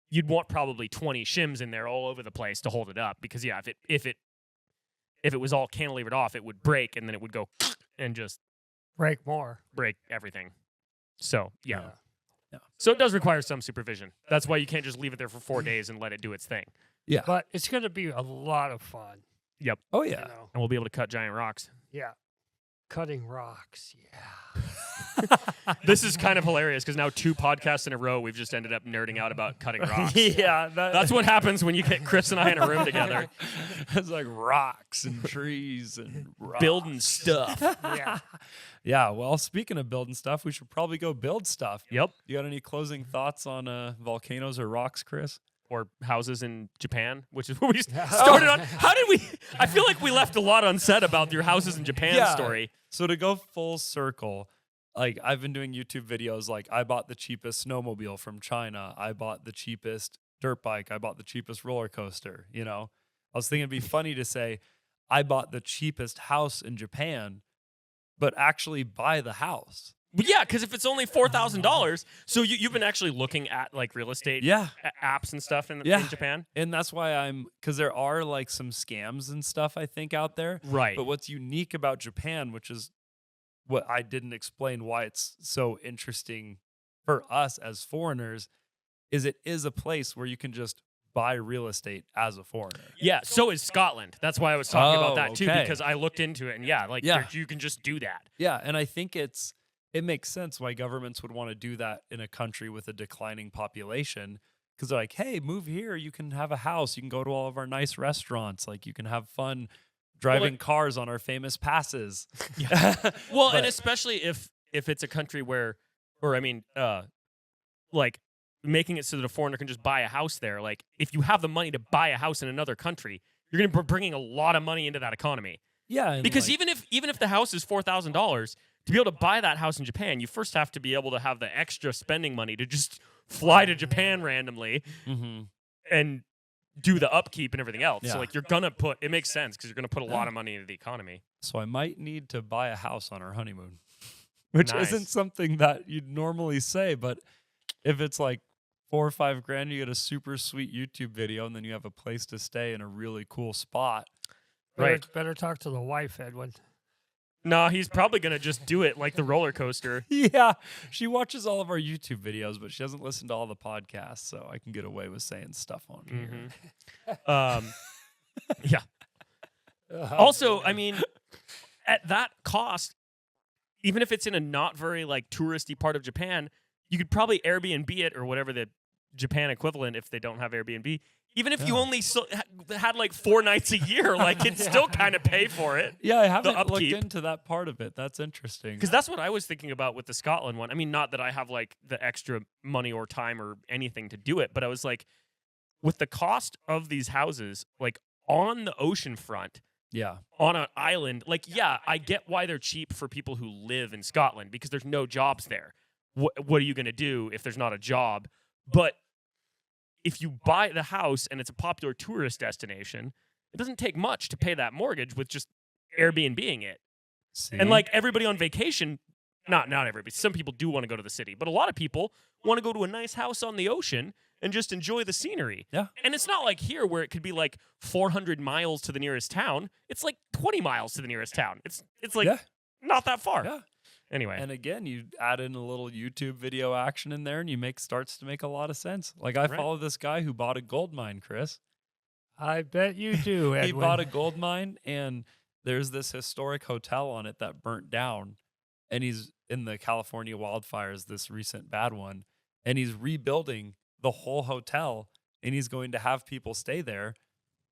you'd want probably 20 shims in there all over the place to hold it up, because yeah, if it was all cantilevered off, it would break, and then it would go and just Break more. break everything. So yeah. Yeah. So it does require some supervision. That's why you can't just leave it there for 4 days and let it do its thing. Yeah. But it's going to be a lot of fun. Yep. Oh You yeah. know? And we'll be able to cut giant rocks. Yeah. Cutting rocks. Yeah. This is kind of hilarious because now 2 podcasts in a row, we've just ended up nerding out about cutting rocks. Yeah. That's what happens when you get Chris and I in a room together. It's like rocks and trees and rocks. Building stuff. Yeah. Yeah. Well, speaking of building stuff, we should probably go build stuff. Yep. You got any closing thoughts on volcanoes or rocks, Chris? Or houses in Japan, which is what we started on. How did we? I feel like we left a lot unsaid about your houses in Japan story. So to go full circle, like I've been doing YouTube videos, like I bought the cheapest snowmobile from China. I bought the cheapest dirt bike. I bought the cheapest roller coaster. You know, I was thinking it'd be funny to say I bought the cheapest house in Japan, but actually buy the house. Yeah, because if it's only $4,000, so you've been actually looking at like real estate apps and stuff in Japan? And that's why because there are like some scams and stuff, I think, out there. Right. But what's unique about Japan, which is what I didn't explain why it's so interesting for us as foreigners, is it is a place where you can just buy real estate as a foreigner. Yeah, so is Scotland. That's why I was talking about that too, okay. because I looked into it, and you can just do that. Yeah, and I think it makes sense why governments would want to do that in a country with a declining population, because they're like, hey, move here. You can have a house. You can go to all of our nice restaurants. Like, you can have fun driving cars on our famous passes. Yeah. Well, and especially if it's a country where, like making it so that a foreigner can just buy a house there. Like, if you have the money to buy a house in another country, you're going to be bringing a lot of money into that economy. Yeah. And because even if the house is $4,000, to be able to buy that house in Japan, you first have to be able to have the extra spending money to just fly to Japan randomly and do the upkeep and everything else. Yeah. So like it makes sense because you're going to put a lot of money into the economy. So I might need to buy a house on our honeymoon, which Nice. isn't something that you'd normally say, but if it's like $4 or $5 grand, you get a super sweet YouTube video, and then you have a place to stay in a really cool spot. Better talk to the wife, Edwin. No, he's probably going to just do it like the roller coaster. Yeah, she watches all of our YouTube videos, but she doesn't listen to all the podcasts, so I can get away with saying stuff on here. Yeah. Also, I mean, at that cost, even if it's in a not very like touristy part of Japan, you could probably Airbnb it or whatever the Japan equivalent if they don't have Airbnb. Even if you only had like 4 nights a year, like it'd still kind of pay for it. Yeah, I haven't looked upkeep. into that part of it. That's interesting. Because that's what I was thinking about with the Scotland one. I mean, not that I have like the extra money or time or anything to do it, but I was like, with the cost of these houses, like on the ocean front, on an island, like, yeah, I get why they're cheap for people who live in Scotland because there's no jobs there. what are you going to do if there's not a job? But if you buy the house and it's a popular tourist destination, it doesn't take much to pay that mortgage with just Airbnb-ing it. See? And like everybody on vacation, not everybody. Some people do want to go to the city, but a lot of people want to go to a nice house on the ocean and just enjoy the scenery. Yeah. And it's not like here where it could be like 400 miles to the nearest town. It's like 20 miles to the nearest town. It's like Yeah. not that far. Yeah. Anyway. And again, you add in a little YouTube video action in there, and starts to make a lot of sense. Like I Right. follow this guy who bought a gold mine, Chris. I bet you do, Edwin. He bought a gold mine, and there's this historic hotel on it that burnt down, and he's in the California wildfires, this recent bad one, and he's rebuilding the whole hotel, and he's going to have people stay there.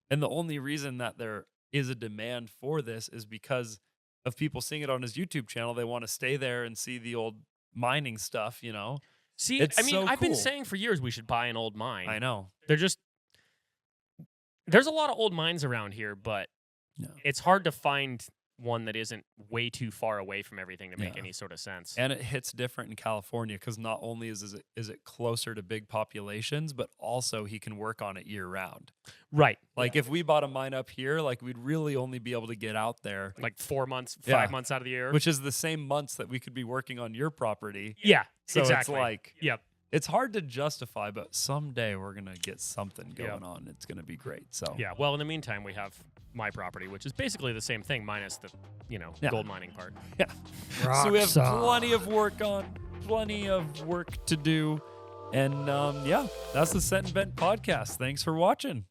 And the only reason that there is a demand for this is because of people seeing it on his YouTube channel. They want to stay there and see the old mining stuff, you know? See, It's I mean, so I've been cool. saying for years we should buy an old mine. I know. There's a lot of old mines around here, but No. it's hard to find one that isn't way too far away from everything to make Yeah. any sort of sense. And it hits different in California because not only is it closer to big populations, but also he can work on it year round. Right. Like if we bought a mine up here, like we'd really only be able to get out there, Like 4 months, Yeah. 5 months out of the year. which is the same months that we could be working on your property. yeah, So exactly. it's like, Yep. it's hard to justify, but someday we're going to get something Yep. going on. It's going to be great. So Yeah. Well, in the meantime, we have my property, which is basically the same thing minus the, Yeah. gold mining part. So we have Rock plenty of work to do. And yeah, that's the Set and Bent podcast. Thanks for watching.